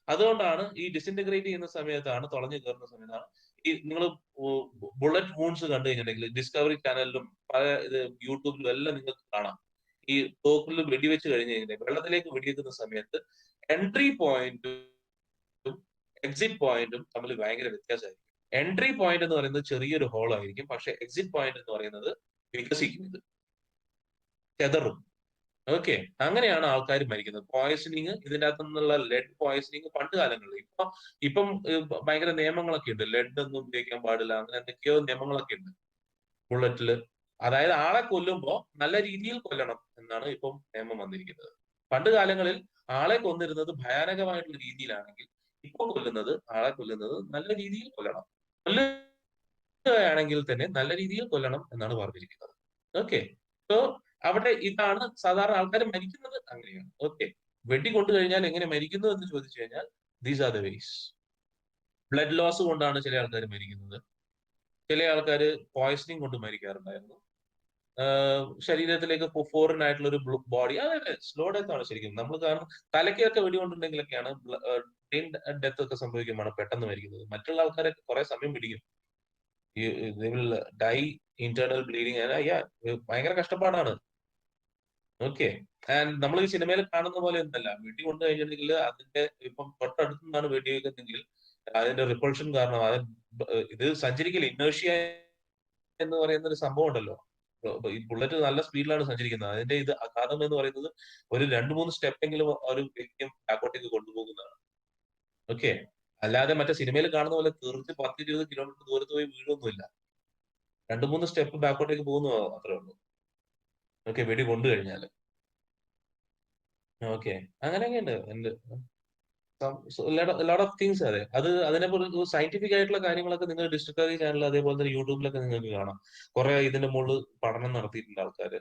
അതുകൊണ്ടാണ് ഈ ഡിസിൻറ്റഗ്രേറ്റ് ചെയ്യുന്ന സമയത്താണ്, തുളഞ്ഞു കയറുന്ന സമയത്താണ് ഈ നിങ്ങൾ ബുള്ളറ്റ് വൂൺസ് കണ്ടു കഴിഞ്ഞിട്ടുണ്ടെങ്കിൽ ഡിസ്കവറി ചാനലിലും പല ഇത് യൂട്യൂബിലും എല്ലാം നിങ്ങൾക്ക് കാണാം. ഈ തോക്കിൽ വെടിവെച്ച് കഴിഞ്ഞ് കഴിഞ്ഞാൽ വെള്ളത്തിലേക്ക് വെടിവെക്കുന്ന സമയത്ത് എൻട്രി പോയിന്റും എക്സിറ്റ് പോയിന്റും തമ്മിൽ ഭയങ്കര വ്യത്യാസമായിരിക്കും. എൻട്രി പോയിന്റ് എന്ന് പറയുന്നത് ചെറിയൊരു ഹോൾ ആയിരിക്കും, പക്ഷെ എക്സിറ്റ് പോയിന്റ് എന്ന് പറയുന്നത് വികസിക്കും, ഇത് ചെതറും. ഓക്കെ, അങ്ങനെയാണ് ആൾക്കാർ മരിക്കുന്നത്. പോയിസണിങ്, ഇതിന്റെ അകത്തു നിന്നുള്ള ലെഡ് പോയിസണിങ് പണ്ട് കാലങ്ങളിൽ. ഇപ്പം ഭയങ്കര നിയമങ്ങളൊക്കെ ഉണ്ട്, ലെഡ് ഒന്നും ഉപയോഗിക്കാൻ പാടില്ല, അങ്ങനെ എന്തൊക്കെയോ നിയമങ്ങളൊക്കെ ഉണ്ട് ബുള്ളറ്റില്. അതായത് ആളെ കൊല്ലുമ്പോ നല്ല രീതിയിൽ കൊല്ലണം എന്നാണ് ഇപ്പം നിയമം വന്നിരിക്കുന്നത്. പണ്ട് കാലങ്ങളിൽ ആളെ കൊന്നിരുന്നത് ഭയാനകമായിട്ടുള്ള രീതിയിലാണെങ്കിൽ ഇപ്പൊ ആളെ കൊല്ലുന്നത് നല്ല രീതിയിൽ കൊല്ലണം. കൊല്ലുകയാണെങ്കിൽ തന്നെ നല്ല രീതിയിൽ കൊല്ലണം എന്നാണ് പറഞ്ഞിരിക്കുന്നത്. ഓക്കെ, സോ അവിടെ ഇതാണ് സാധാരണ ആൾക്കാർ മരിക്കുന്നത് അങ്ങനെയാണ്. ഓക്കെ, വെടി കൊണ്ടു കഴിഞ്ഞാൽ എങ്ങനെ മരിക്കുന്നു എന്ന് ചോദിച്ചു കഴിഞ്ഞാൽ these are the ways. Blood loss കൊണ്ടാണ് ചില ആൾക്കാർ മരിക്കുന്നത്. ചില ആൾക്കാർ പോയിസണിങ് കൊണ്ട് മരിക്കാറുണ്ടായിരുന്നു. ശരീരത്തിലേക്ക് ഫോറിൻ ആയിട്ടുള്ള ഒരു ബോഡി, അതെ സ്ലോ ഡെത്ത് ആണ് ശരിക്കും. നമ്മൾ കാരണം തലയ്ക്കൊക്കെ വെടികൊണ്ടുണ്ടെങ്കിലൊക്കെയാണ് ബ്രെയിൻ ഡെത്ത് ഒക്കെ സംഭവിക്കുമ്പോഴാണ് പെട്ടെന്ന് മരിക്കുന്നത്. മറ്റുള്ള ആൾക്കാരെ കുറെ സമയം പിടിക്കും. ഡൈ ഇന്റേണൽ ബ്ലീഡിങ്, ഭയങ്കര കഷ്ടപ്പാടാണ്. ഓക്കെ, ആൻഡ് നമ്മൾ ഈ സിനിമയിൽ കാണുന്ന പോലെ ഒന്നല്ല. വെടി കൊണ്ടു കഴിഞ്ഞിട്ടുണ്ടെങ്കിൽ അതിന്റെ ഇപ്പം തൊട്ടടുത്തു നിന്നാണ് വെടി വെക്കുന്നെങ്കിൽ അതിന്റെ റിപ്പൾഷൻ കാരണം ഇത് സഞ്ചരിക്കില്ല. ഇനേർഷ്യ എന്ന് പറയുന്ന ഒരു സംഭവം ഉണ്ടല്ലോ, ഈ ബുള്ളറ്റ് നല്ല സ്പീഡിലാണ് സഞ്ചരിക്കുന്നത്. അതിന്റെ ഇത് ആഘാതം എന്ന് പറയുന്നത് ഒരു 2-3 സ്റ്റെപ്പെങ്കിലും ഒരു വ്യക്തിയും ബാക്കോട്ടേക്ക് കൊണ്ടുപോകുന്നതാണ്. ഓക്കെ, അല്ലാതെ മറ്റേ സിനിമയിൽ കാണുന്ന പോലെ തീർച്ച് 10-20 കിലോമീറ്റർ ദൂരത്ത് പോയി വീഴൊന്നുമില്ല. 2-3 സ്റ്റെപ്പ് ബാക്കോട്ടേക്ക് പോകുന്നു, അത്രേ ഉള്ളൂ. ഓക്കെ, വെടി കൊണ്ടു കഴിഞ്ഞാൽ. ഓക്കെ, അങ്ങനെയൊക്കെയുണ്ട്. Lot of things. അതെ, അതിനെ സയന്റിഫിക് ആയിട്ടുള്ള കാര്യങ്ങളൊക്കെ നിങ്ങൾ ഡിസ്കവറി ചാനൽ അതേപോലെ തന്നെ യൂട്യൂബിലൊക്കെ നിങ്ങൾക്ക് കാണാം. കുറെ ഇതിന്റെ മുകളിൽ പഠനം നടത്തിയിട്ടുണ്ട് ആൾക്കാര്.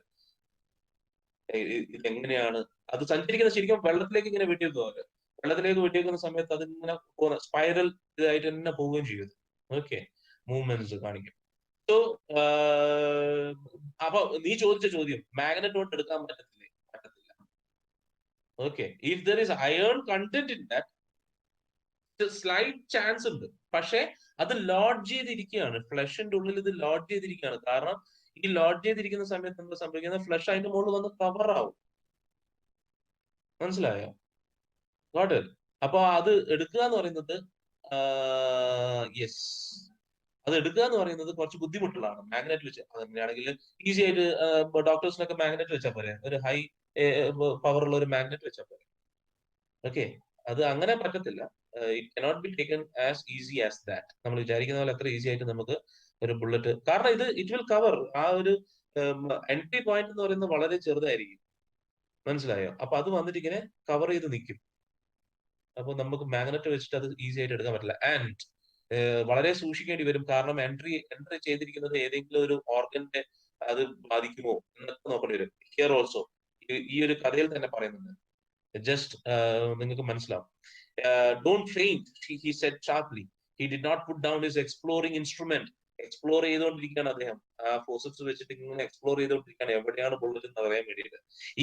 ഇതെങ്ങനെയാണ് അത് സഞ്ചരിക്കുന്നത്? ശരിക്കും വെള്ളത്തിലേക്ക് ഇങ്ങനെ വെടിവെക്കുക അവര്. വെള്ളത്തിലേക്ക് വെടിവെക്കുന്ന സമയത്ത് അതിങ്ങനെ സ്പൈറൽ ഇതായിട്ട് തന്നെ പോവുകയും ചെയ്യും. ഓക്കെ, മൂവ്മെന്റ്സ് കാണിക്കും. സോ അപ്പൊ നീ ചോദിച്ച ചോദ്യം, മാഗ്നറ്റ് കൊണ്ട് എടുക്കാൻ പറ്റത്തില്ലേ? പറ്റത്തില്ല. Okay, if there is iron content in that slight chance ഉണ്ട്, പക്ഷെ അത് ലോഡ് ചെയ്തിരിക്കുകയാണ്. ഫ്ലഷിന്റെ ഉള്ളിൽ ഇത് ലോഡ് ചെയ്തിരിക്കുകയാണ്. കാരണം ഈ ലോഡ് ചെയ്തിരിക്കുന്ന സമയത്ത് എന്താ സംഭവിക്കുന്നത്? ഫ്ലഷ് അതിന്റെ മുകളിൽ വന്ന് കവർ ആവും. മനസ്സിലായോ? Got it? അപ്പൊ അത് എടുക്കുക എന്ന് പറയുന്നത്, യെസ്, അത് എടുക്കുക എന്ന് പറയുന്നത് കുറച്ച് ബുദ്ധിമുട്ടുള്ളതാണ്. മാഗ്നറ്റ് വെച്ച് അങ്ങനെയാണെങ്കിൽ ഈസി ആയിട്ട് ഡോക്ടേഴ്സിനൊക്കെ മാഗ്നറ്റ് വെച്ചാൽ പോരെ, ഒരു ഹൈ പവറുള്ള ഒരു മാഗ്നറ്റ് വെച്ചാൽ പോരെ. ഓക്കെ, അത് അങ്ങനെ പറ്റത്തില്ല. It cannot be taken as easy as that. നമ്മൾ വിചാരിക്കുന്ന പോലെ അത്ര ഈസി ആയിട്ട് നമുക്ക് ഒരു ബുള്ളറ്റ്, കാരണം ഇറ്റ് വിൽ കവർ. ആ ഒരു എൻട്രി പോയിന്റ് എന്ന് പറയുന്നത് വളരെ ചെറുതായിരിക്കും. മനസ്സിലായോ? അപ്പൊ അത് വന്നിട്ട് ഇങ്ങനെ കവർ ചെയ്ത് നിൽക്കും. അപ്പൊ നമുക്ക് മാഗ്നറ്റ് വെച്ചിട്ട് അത് ഈസി ആയിട്ട് എടുക്കാൻ പറ്റില്ല. ആൻഡ് വളരെ സൂക്ഷിക്കേണ്ടി വരും. കാരണം എൻട്രി ചെയ്തിരിക്കുന്നത് ഏതെങ്കിലും ഒരു ഓർഗന്റെ അത് ബാധിക്കുമോ എന്നൊക്കെ നോക്കേണ്ടി വരും. ഹിയർ ഓൾസോ ഈ ഒരു കഥയിൽ തന്നെ പറയുന്നുണ്ട്. ജസ്റ്റ് നിങ്ങൾക്ക് മനസ്സിലാവും. Don't feint, he said sharply. He did not put down his exploring instrument. Explore ചെയ്തുകൊണ്ടിരിക്കുകയാണ് അദ്ദേഹം. ആ ഫോഴ്സസ് വെച്ചിട്ട് ഇങ്ങനെ എക്സ്പ്ലോർ ചെയ്തുകൊണ്ടിരിക്കുകയാണ് എവിടെയാണ് ബുള്ളറ്റ് എന്ന് അറിയാൻ വേണ്ടിയിട്ട്.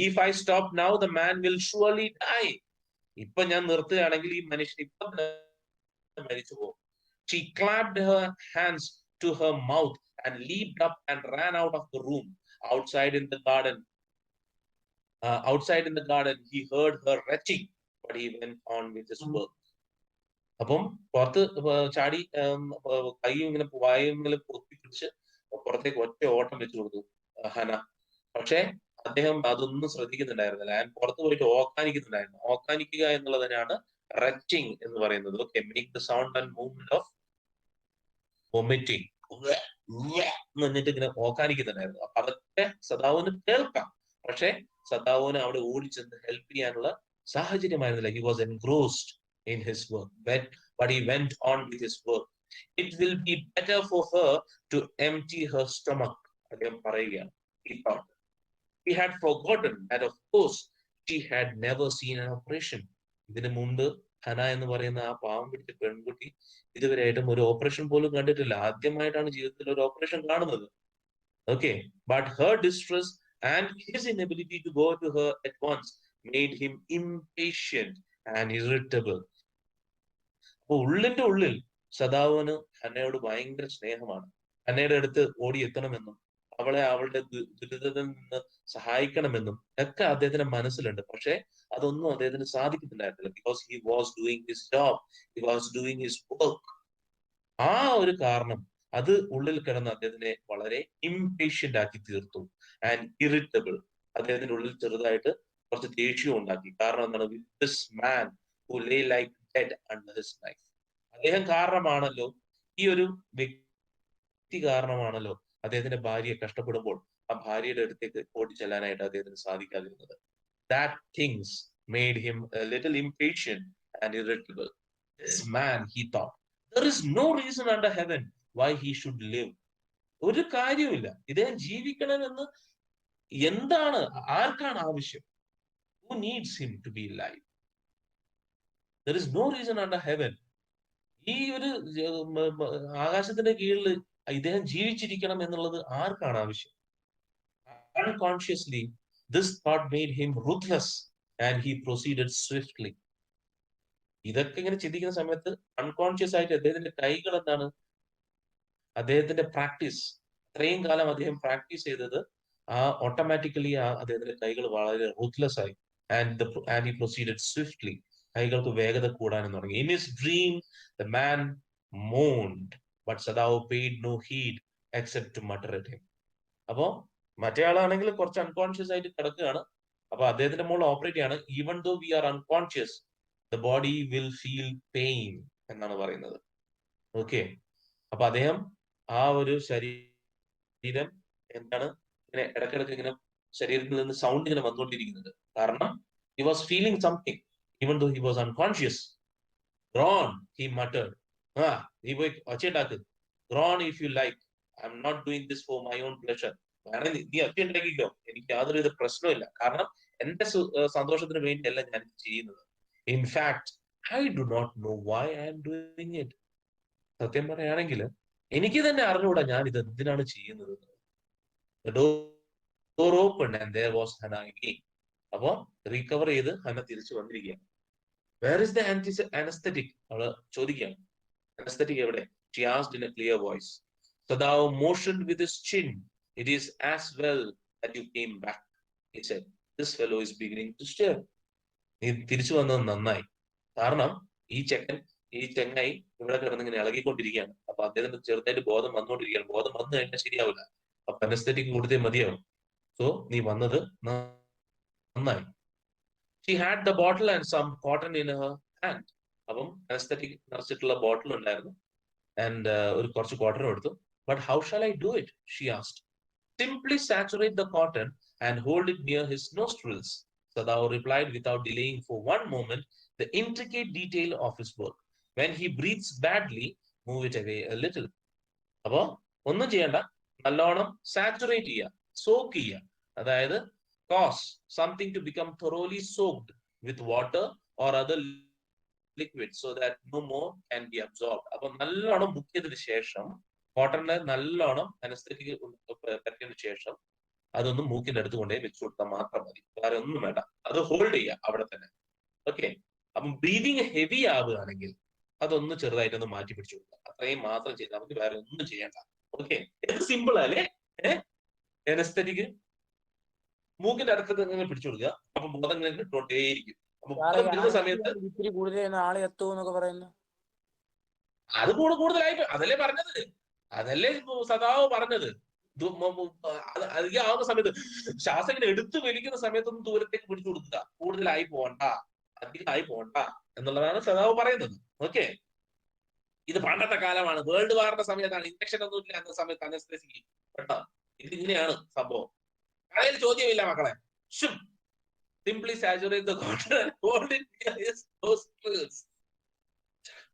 If I stop now the man will surely die. ഇപ്പൊ ഞാൻ നിർത്തുകയാണെങ്കിൽ ഈ മനുഷ്യൻ ഇപ്പൊ മരിച്ചു പോകും. She clapped her hands to her mouth and leaped up and ran out of the room. Outside in the garden, he heard her retching, but he went on with his work. അപ്പം പുറത്ത് ചാടി കൈയും ഇങ്ങനെ വായും ഇങ്ങനെ പൊത്തിപ്പിടിച്ച് പുറത്തേക്ക് ഒറ്റ ഓട്ടം വെച്ചു കൊടുത്തു ഹന. പക്ഷെ അദ്ദേഹം അതൊന്നും ശ്രദ്ധിക്കുന്നുണ്ടായിരുന്നില്ല. ഞാൻ പുറത്ത് പോയിട്ട് ഓക്കാനിക്കുന്നുണ്ടായിരുന്നു. ഓക്കാനിക്കുക എന്നുള്ളതിനാണ് റെറ്റിംഗ് എന്ന് പറയുന്നത്. Okay, make the sound and movement of vomiting എന്ന് പറഞ്ഞിട്ട് ഇങ്ങനെ ഓക്കാനിക്കുന്നുണ്ടായിരുന്നു. അപ്പൊ അതൊക്കെ സദാവിന് കേൾക്കാം. പക്ഷെ സദാവിന് അവിടെ ഓടിച്ചെന്ന് ഹെൽപ്പ് ചെയ്യാനുള്ള സാഹചര്യമായിരുന്നില്ല. He was engrossed in his work, but he went on with his work. It will be better for her to empty her stomach. അദ്ദേഹം പറയുകയാണ്. He thought. He had forgotten that of course she had never seen an operation. ഇതിനു മുമ്പ് ഹന എന്ന് പറയുന്ന ആ പാവം പിടിച്ച പെൺകുട്ടി ഇതുവരെയായിട്ടും ഒരു ഓപ്പറേഷൻ പോലും കണ്ടിട്ടില്ല. ആദ്യമായിട്ടാണ് ജീവിതത്തിൽ ഒരു ഓപ്പറേഷൻ കാണുന്നത്. Okay, but her distress and his inability to go to her at once made him impatient and irritable. അപ്പൊ ഉള്ളിന്റെ ഉള്ളിൽ സദാവിന് ഹന്നയോട് ഭയങ്കര സ്നേഹമാണ്. ഹന്നയുടെ അടുത്ത് ഓടിയെത്തണമെന്നും അവളെ അവളുടെ ദുരിതത്തിൽ നിന്ന് സഹായിക്കണമെന്നും ഒക്കെ അദ്ദേഹത്തിന്റെ മനസ്സിലുണ്ട്. പക്ഷെ അതൊന്നും അദ്ദേഹത്തിന് സാധിക്കുന്നുണ്ടായിരുന്നില്ല. Because he was doing his job, he was doing his work. ആ ഒരു കാരണം അത് ഉള്ളിൽ കിടന്ന് അദ്ദേഹത്തിനെ വളരെ ഇംപേഷ്യന്റ് ആക്കി തീർത്തു ആൻഡ് ഇറിറ്റബിൾ. അദ്ദേഹത്തിന്റെ ഉള്ളിൽ ചെറുതായിട്ട് കുറച്ച് ദേഷ്യവും ഉണ്ടാക്കി. കാരണം എന്താണ്? With this man who lay like dead under his knife. അദ്ദേഹം കാരണമാണല്ലോ, ഈ ഒരു വ്യക്തി കാരണമാണല്ലോ അദ്ദേഹത്തിന്റെ ഭാര്യയെ കഷ്ടപ്പെടുമ്പോൾ ആ ഭാര്യയുടെ അടുത്തേക്ക് ഓടിച്ചെല്ലാനായിട്ട് അദ്ദേഹത്തിന് സാധിക്കാതിരുന്നത്. That things made him a little impatient and irritable. This man, he thought, there is no reason under heaven why he should live. ഒരു കാര്യവുമില്ല ഇദ്ദേഹം ജീവിക്കണമെന്ന്. എന്താണ്, ആർക്കാണ് ആവശ്യം? Who needs him to be alive? There is no reason under heaven. ഈ ഒരു ആകാശത്തിന്റെ കീഴിൽ ഇദ്ദേഹം ജീവിച്ചിരിക്കണം എന്നുള്ളത് ആർക്കാണ് ആവശ്യം? Unconsciously, this thought made him ruthless and he proceeded swiftly. ഇതൊക്കെ ഇങ്ങനെ ചിന്തിക്കുന്ന സമയത്ത് അൺകോൺഷ്യസ് ആയിട്ട് അദ്ദേഹത്തിന്റെ കൈകൾ എന്താണ്? അദ്ദേഹത്തിന്റെ പ്രാക്ടീസ്, ഇത്രയും കാലം അദ്ദേഹം പ്രാക്ടീസ് ചെയ്തത് ഓട്ടോമാറ്റിക്കലി അദ്ദേഹത്തിന്റെ കൈകൾ വളരെ റൂത്ത്ലെസ് ആയി. And he proceeded swiftly. കൈകൾക്ക് വേഗത കൂടാനും തുടങ്ങി. In his dream the man moaned but Sadao paid no heed except to mutter at him. അപ്പോ മറ്റേ ആളാണെങ്കിൽ കുറച്ച് അൺകോൺഷ്യസ് ആയിട്ട് കിടക്കുകയാണ്. അപ്പൊ അദ്ദേഹത്തിന്റെ മുകളിൽ ഓപ്പറേറ്റ് ചെയ്യാണ്. Even though we are unconscious the body will feel pain എന്നാണ് പറയുന്നത്. ഓക്കെ, അപ്പൊ അദ്ദേഹം ആ ഒരു ശരീരം എന്താണ് ഇങ്ങനെ ഇടക്കിടക്ക് ഇങ്ങനെ ശരീരത്തിൽ നിന്ന് സൗണ്ട് ഇങ്ങനെ വന്നുകൊണ്ടിരിക്കുന്നുണ്ട്. കാരണം he was feeling something even though he was unconscious. Groan, he muttered. നീ പോയി ഒച്ചയുണ്ടാക്ക്. Groan if you like. I'm not doing this for my own pleasure. വേണമെങ്കിൽ നീ ഒച്ച ഉണ്ടാക്കിക്കോ, എനിക്ക് യാതൊരുവിധ പ്രശ്നമില്ല. കാരണം എന്റെ സന്തോഷത്തിന് വേണ്ടിയല്ല ഞാൻ ചെയ്യുന്നത്. In fact I do not know why I am doing it. സത്യം പറയുകയാണെങ്കിൽ എനിക്ക് തന്നെ അറിഞ്ഞൂടാ ഞാൻ ഇത് എന്തിനാണ് ചെയ്യുന്നത്. Door open and there was Hana again. അപ്പോ റിക്കവർ ചെയ്ത് ഹന തിരിച്ചു വന്നിരിക്കുകയാണ്. Where is the anaesthetic? അവള് ചോദിക്കുകയാണ്, അനസ്തെറ്റിക് എവിടെ? She asked in a clear voice. Sadao motioned with his chin. It is as well that you came back, he said. This fellow is beginning to stir. നീ തിരിച്ചു വന്നത് നന്നായി. കാരണം ഈ ചെങ്ങായി ഇവിടെ കിടന്നിങ്ങനെ ഇളകിക്കൊണ്ടിരിക്കുകയാണ്. അപ്പൊ അദ്ദേഹത്തിന് ചെറുതായിട്ട് ബോധം വന്നുകൊണ്ടിരിക്കുകയാണ്. ബോധം വന്നു കഴിഞ്ഞാൽ ശരിയാവില്ല. അപ്പൊ അനസ്തെറ്റിക് കൂടുതൽ മതിയാവും. സോ നീ വന്നത് നന്നായി. She had the bottle and some cotton in her hand. അപ്പം അനസ്തെറ്റിക് നിറച്ചിട്ടുള്ള ബോട്ടിൽ ഉണ്ടായിരുന്നു. ആൻഡ് ഒരു കുറച്ച് കോട്ടൺ എടുത്തു. But how shall I do it? She asked. Simply saturate the cotton and hold it near his nostrils. Sadao replied without delaying for one moment the intricate detail of his work. When he breathes badly, move it away a little. അപ്പോ ഒന്നും ചെയ്യണ്ട, നല്ലോണം saturate ചെയ്യുക, soak ചെയ്യുക. അതായത് cause something to become thoroughly soaked with water or other liquid so that no more can be absorbed. അപ്പൊ നല്ലോണം മുക്കിയതിന് ശേഷം കോട്ടണിനെ നല്ലോണം അനസ്തെറ്റിക് പരത്തിയതിനു ശേഷം അതൊന്ന് മൂക്കിന്റെ അടുത്ത് കൊണ്ടേ വെച്ചു കൊടുത്താൽ മാത്രം മതി. വേറെ ഒന്നും വേണ്ട. അത് ഹോൾഡ് ചെയ്യുക അവിടെ തന്നെ. ഓക്കെ, അപ്പം ബ്രീതിങ് ഹെവി ആവുകയാണെങ്കിൽ അതൊന്ന് ചെറുതായിട്ടൊന്ന് മാറ്റി പിടിച്ചു കൊടുക്കുക. അത്രയും മാത്രം ചെയ്താൽ മതി, വേറെ ഒന്നും ചെയ്യണ്ട. ഓക്കെ, സിമ്പിൾ അല്ലേ? അനസ്തെറ്റിക് മൂക്കിന്റെ അടുത്ത് ഇങ്ങനെ പിടിച്ചു കൊടുക്കുക. അപ്പൊ ബോധം ഇങ്ങനെ ഇട്ടുകൊണ്ടേയിരിക്കും. അപ്പൊ ബോധം വരുന്ന സമയത്ത് ഇത്തിരി കൂടുതൽ ആളെ എത്തുമെന്നൊക്കെ പറയുന്നു. അത് കൂടുതലായി അതല്ലേ പറഞ്ഞത്, അതല്ലേ സദാവ് പറഞ്ഞത്. അധികമാവുന്ന സമയത്ത് ശ്വാസം ഇങ്ങനെ എടുത്തു വലിക്കുന്ന സമയത്തൊന്നും ദൂരത്തേക്ക് പിടിച്ചു കൊടുക്കുക, കൂടുതലായി പോകണ്ട, അധികമായി പോകണ്ട എന്നുള്ളതാണ് സദാവ് പറയുന്നത്. ഓക്കെ, ഇത് പണ്ടത്തെ കാലമാണ്, വേൾഡ് വാറിന്റെ സമയത്താണ്, ഇൻഫെക്ഷൻ ഒന്നും ഇല്ല എന്ന സമയത്ത് അനസ്തേസിക്ക് കേട്ടോ. ഇത് ഇങ്ങനെയാണ് സംഭവം. കടയിൽ ചോദ്യമില്ല മക്കളെ. Simply saturate the cotton and hold it near his nostrils.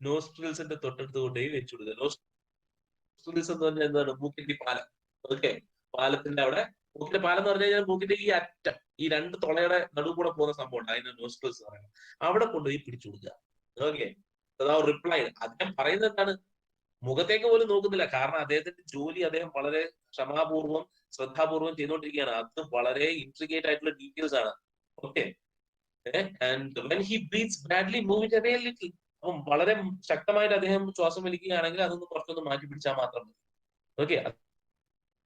നോസ്ട്രിൽസിന്റെ തൊട്ടടുത്ത് കൊണ്ടേ വെച്ചു കൊടുക്കുക. നോസ്ട്രിൽസ് എന്ന് പറഞ്ഞാൽ എന്താണ്? മൂക്കിന്റെ പാലം. ഓക്കെ, പാലത്തിന്റെ അവിടെ, മൂക്കിന്റെ പാലം എന്ന് പറഞ്ഞു കഴിഞ്ഞാൽ മൂക്കിന്റെ ഈ അറ്റം, ഈ രണ്ട് തുളയുടെ നടുവ് കൂടെ പോകുന്ന സംഭവം ഉണ്ട്, അതിന് നോസ്ട്രിൽസ് പറയുന്നത്. അവിടെ കൊണ്ടുപോയി പിടിച്ചു കൊടുക്കുക. Okay, reply. അദ്ദേഹം പറയുന്നത് എന്താണ്? മുഖത്തേക്ക് പോലും നോക്കുന്നില്ല. കാരണം അദ്ദേഹത്തിന്റെ ജോലി അദ്ദേഹം വളരെ ക്ഷമാപൂർവ്വം ശ്രദ്ധാപൂർവം ചെയ്തുകൊണ്ടിരിക്കുകയാണ്. അത് വളരെ ഇൻട്രിഗേറ്റ് ആയിട്ടുള്ള ഡീറ്റെയിൽസ് ആണ്. Okay, and when he breaths badly move it away little. അപ്പം വളരെ ശക്തമായിട്ട് അദ്ദേഹം ശ്വാസം വലിക്കുകയാണെങ്കിൽ അതൊന്ന് കുറച്ചൊന്ന് മാറ്റി പിടിച്ചാൽ മാത്രം മതി. ഓക്കെ,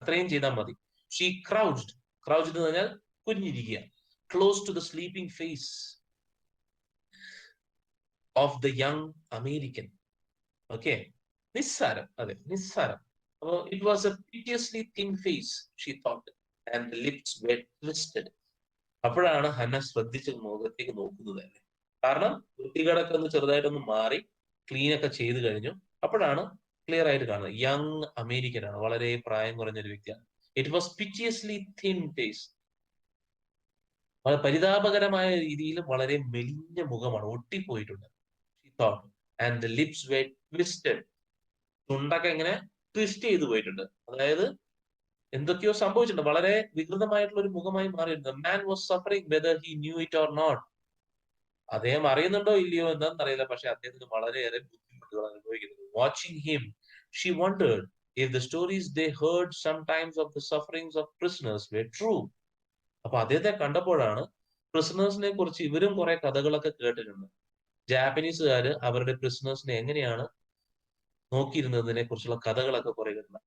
അത്രയും ചെയ്താൽ മതി. ഷീ ക്രൗച്ച്ഡ്. ക്രൗച്ച്ഡ് എന്ന് പറഞ്ഞാൽ കുനിഞ്ഞിരിക്കുക. Close to the sleeping face of the young American. Okay, നിസ്സാരം, അതെ നിസ്സാരം. അപ്പോ it was a piteously thin face she thought and the lips were twisted. അപ്പോഴാണ് ഹന്ന ശ്രദ്ധിച്ച് മുഖത്തേക്ക് നോക്കുന്നത് തന്നെ. കാരണം വൃത്തികേടൊക്കെ ഒന്ന് ചെറുതായിട്ടൊന്ന് മാറി ക്ലീൻ ഒക്കെ ചെയ്ത് കഴിഞ്ഞു. അപ്പോഴാണ് ക്ലിയർ ആയിട്ട് കാണുന്നത് യങ് അമേരിക്കൻ ആണ്, വളരെ പ്രായം കുറഞ്ഞൊരു വ്യക്തിയാണ്. It was piteously thin face. വളരെ പരിതാപകരമായ രീതിയിൽ വളരെ മെലിഞ്ഞ മുഖമാണ്, ഒട്ടിപ്പോയിട്ടുണ്ട്. She thought and the lips were twisted. ചുണ്ടൊക്കെ ഇങ്ങനെ ട്വിസ്റ്റ് ചെയ്തു പോയിട്ടുണ്ട്, അതായത് എന്തൊക്കെയോ സംഭവിച്ചിട്ടുണ്ട്. വളരെ വികൃതമായിട്ടുള്ള ഒരു മുഖമായി മാറിയിട്ടുണ്ട്. Man was suffering whether he knew it or not. അദ്ദേഹം അറിയുന്നുണ്ടോ ഇല്ലയോ എന്താണെന്ന് അറിയില്ല, പക്ഷെ അദ്ദേഹത്തിന് വളരെയേറെ ബുദ്ധിമുട്ടുകൾ അനുഭവിക്കുന്നത്. Watching him she wondered if the stories they heard sometimes of the sufferings of prisoners were true. അപ്പൊ അദ്ദേഹത്തെ കണ്ടപ്പോഴാണ് പ്രിസണേഴ്സിനെ കുറിച്ച് ഇവരും കുറെ കഥകളൊക്കെ കേട്ടിട്ടുണ്ട്. ജാപ്പനീസുകാര് അവരുടെ പ്രിസണേഴ്സിനെ എങ്ങനെയാണ് നോക്കിയിരുന്നതിനെ കുറിച്ചുള്ള കഥകളൊക്കെ കുറെ കേട്ടിട്ടുണ്ട്.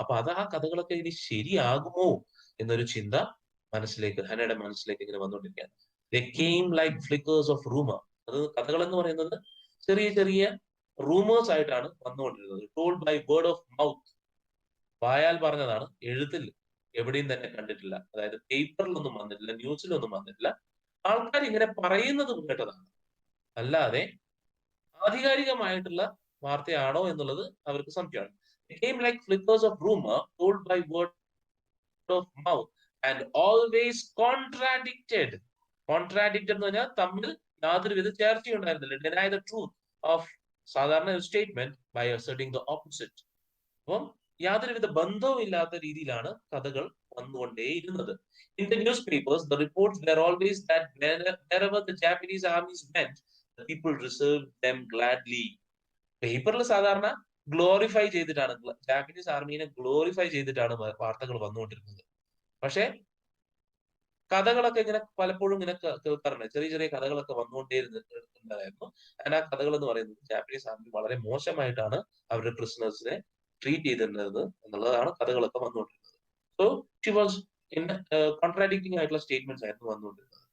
അപ്പൊ ആ കഥകളൊക്കെ ഇനി ശരിയാകുമോ എന്നൊരു ചിന്ത ഹനയുടെ മനസ്സിലേക്ക് ഇങ്ങനെ വന്നുകൊണ്ടിരിക്കുകയാണ്. They came like flickers of rumour. അത് കഥകൾ എന്ന് പറയുന്നത് ചെറിയ ചെറിയ റൂമേഴ്സ് ആയിട്ടാണ് വന്നുകൊണ്ടിരുന്നത്. Told by word of mouth. വായാൽ പറഞ്ഞതാണ്, എഴുത്തിൽ എവിടെയും തന്നെ കണ്ടിട്ടില്ല. അതായത് പേപ്പറിലൊന്നും വന്നിട്ടില്ല, ന്യൂസിലൊന്നും വന്നിട്ടില്ല. ആൾക്കാർ ഇങ്ങനെ പറയുന്നത് കേട്ടതാണ്, അല്ലാതെ ആധികാരികമായിട്ടുള്ള വാർത്തയാണോ എന്നുള്ളത് അവർക്ക് സംശയമാണ്. Came like flickers of rumor told by word of mouth and always contradicted. Contradicted എന്ന് പറഞ്ഞാൽ തമ്മിൽ യാതൊരുവിധ ചേർച്ചയും ഉണ്ടായിരുന്നില്ല. Deny the truth of സാധാരണ ഒരു statement by asserting the opposite. അപ്പം യാതൊരുവിധ ബന്ധവും ഇല്ലാത്ത രീതിയിലാണ് കഥകൾ വന്നുകൊണ്ടേയിരുന്നത്. In the newspapers, the reports were always that wherever the Japanese armies went, the people received them gladly. പേപ്പറിൽ സാധാരണ ഗ്ലോറിഫൈ ചെയ്തിട്ടാണ്, ജാപ്പനീസ് ആർമീനെ ഗ്ലോറിഫൈ ചെയ്തിട്ടാണ് വാർത്തകൾ വന്നുകൊണ്ടിരുന്നത്. പക്ഷെ കഥകളൊക്കെ ഇങ്ങനെ പലപ്പോഴും ഇങ്ങനെ കേൾക്കാറുണ്ട്. ചെറിയ ചെറിയ കഥകളൊക്കെ വന്നുകൊണ്ടേയിരുന്നുണ്ടായിരുന്നു. ആ കഥകൾ എന്ന് പറയുന്നത് ജാപ്പനീസ് ആർമി വളരെ മോശമായിട്ടാണ് അവരുടെ പ്രിസണേഴ്സിനെ ട്രീറ്റ് ചെയ്തിരുന്നത് എന്നുള്ളതാണ് കഥകളൊക്കെ വന്നുകൊണ്ടിരുന്നത്. So she was in contradicting ആയിട്ടുള്ള സ്റ്റേറ്റ്മെന്റ്സ് ആയിരുന്നു വന്നുകൊണ്ടിരുന്നത്.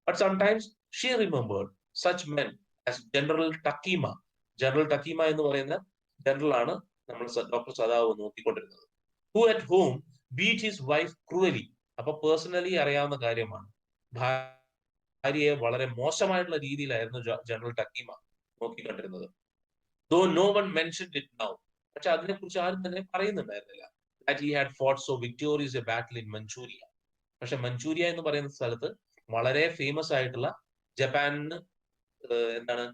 But sometimes she remembered such men as General Takima. General Takima എന്ന് പറയുന്ന ജനറൽ ആണ് നമ്മൾ ഡോക്ടർ സദാവ് നോക്കിക്കൊണ്ടിരുന്നത്. Who at home beat his wife cruelly. അപ്പൊ പേഴ്സണലി അറിയാവുന്ന കാര്യമാണ്. ഭാര്യയെ വളരെ മോശമായിട്ടുള്ള രീതിയിലായിരുന്നു ജനറൽ ടക്കീമ നോക്കിക്കൊണ്ടിരുന്നത്. Though no one mentioned it now. പക്ഷെ അതിനെക്കുറിച്ച് ആരും തന്നെ പറയുന്നുണ്ടായിരുന്നില്ല. That he had fought so victorious a battle in Manchuria. പക്ഷെ മഞ്ചൂരിയ എന്ന് പറയുന്ന സ്ഥലത്ത് വളരെ ഫേമസ് ആയിട്ടുള്ള ജപ്പാനിന് എന്താണ്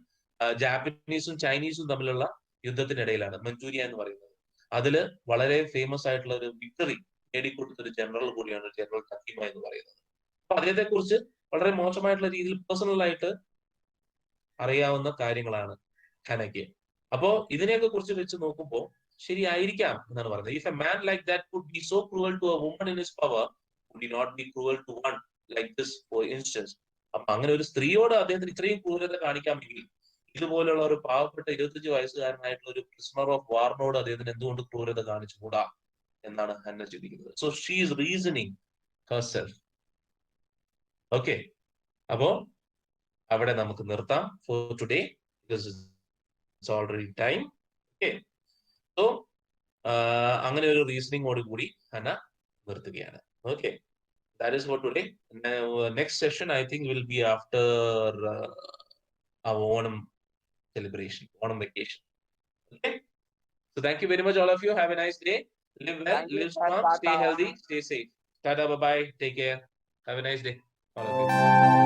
ജാപ്പനീസും ചൈനീസും തമ്മിലുള്ള യുദ്ധത്തിനിടയിലാണ് മഞ്ചൂരിയ എന്ന് പറയുന്നത്. അതില് വളരെ ഫേമസ് ആയിട്ടുള്ള ഒരു വിക്ടറി നേടിക്കൊടുത്ത ഒരു ജനറൽ കൂടിയാണ് ജനറൽ ടക്കീമ എന്ന് പറയുന്നത്. അപ്പൊ അദ്ദേഹത്തെ കുറിച്ച് വളരെ മോശമായിട്ടുള്ള രീതിയിൽ പേഴ്സണൽ ആയിട്ട് അറിയാവുന്ന കാര്യങ്ങളാണ് ഹനയ്ക്ക്. അപ്പോ ഇതിനെയൊക്കെ കുറിച്ച് വെച്ച് നോക്കുമ്പോൾ ശരിയായിരിക്കാം എന്നാണ് പറയുന്നത്. If a man like that could be so cruel to a woman in his power, would he not be cruel to one like this for instance. അപ്പൊ അങ്ങനെ ഒരു സ്ത്രീയോട് അദ്ദേഹത്തിന് ഇത്രയും ക്രൂരത കാണിക്കാമെങ്കിൽ ഇതുപോലുള്ള ഒരു പാവപ്പെട്ട 25 വയസ്സുകാരനായിട്ടുള്ള ഒരു പ്രിസണർ ഓഫ് വാറിനോട് അദ്ദേഹത്തിന് എന്തുകൊണ്ട് ക്രൂരത കാണിച്ചുകൂടാ എന്നാണ് ഹന്ന ചിന്തിക്കുന്നത്. So she is reasoning herself. Okay, അപ്പോ അവിടെ നമുക്ക് നിർത്താം for today. It's already time. Okay. So, അങ്ങനെ ഒരു റീസണിങ്ങോട് കൂടി ഹന നിർത്തുകയാണ്. Okay. That is for today. Now, next session I think will be after our Onam celebration, Onam vacation. Okay. So thank you very much, all of you. Have a nice day. Live well, Thank you, live sir. strong, stay Tata. healthy, stay safe. Tata, bye bye. Take care. Have a nice day, all of you.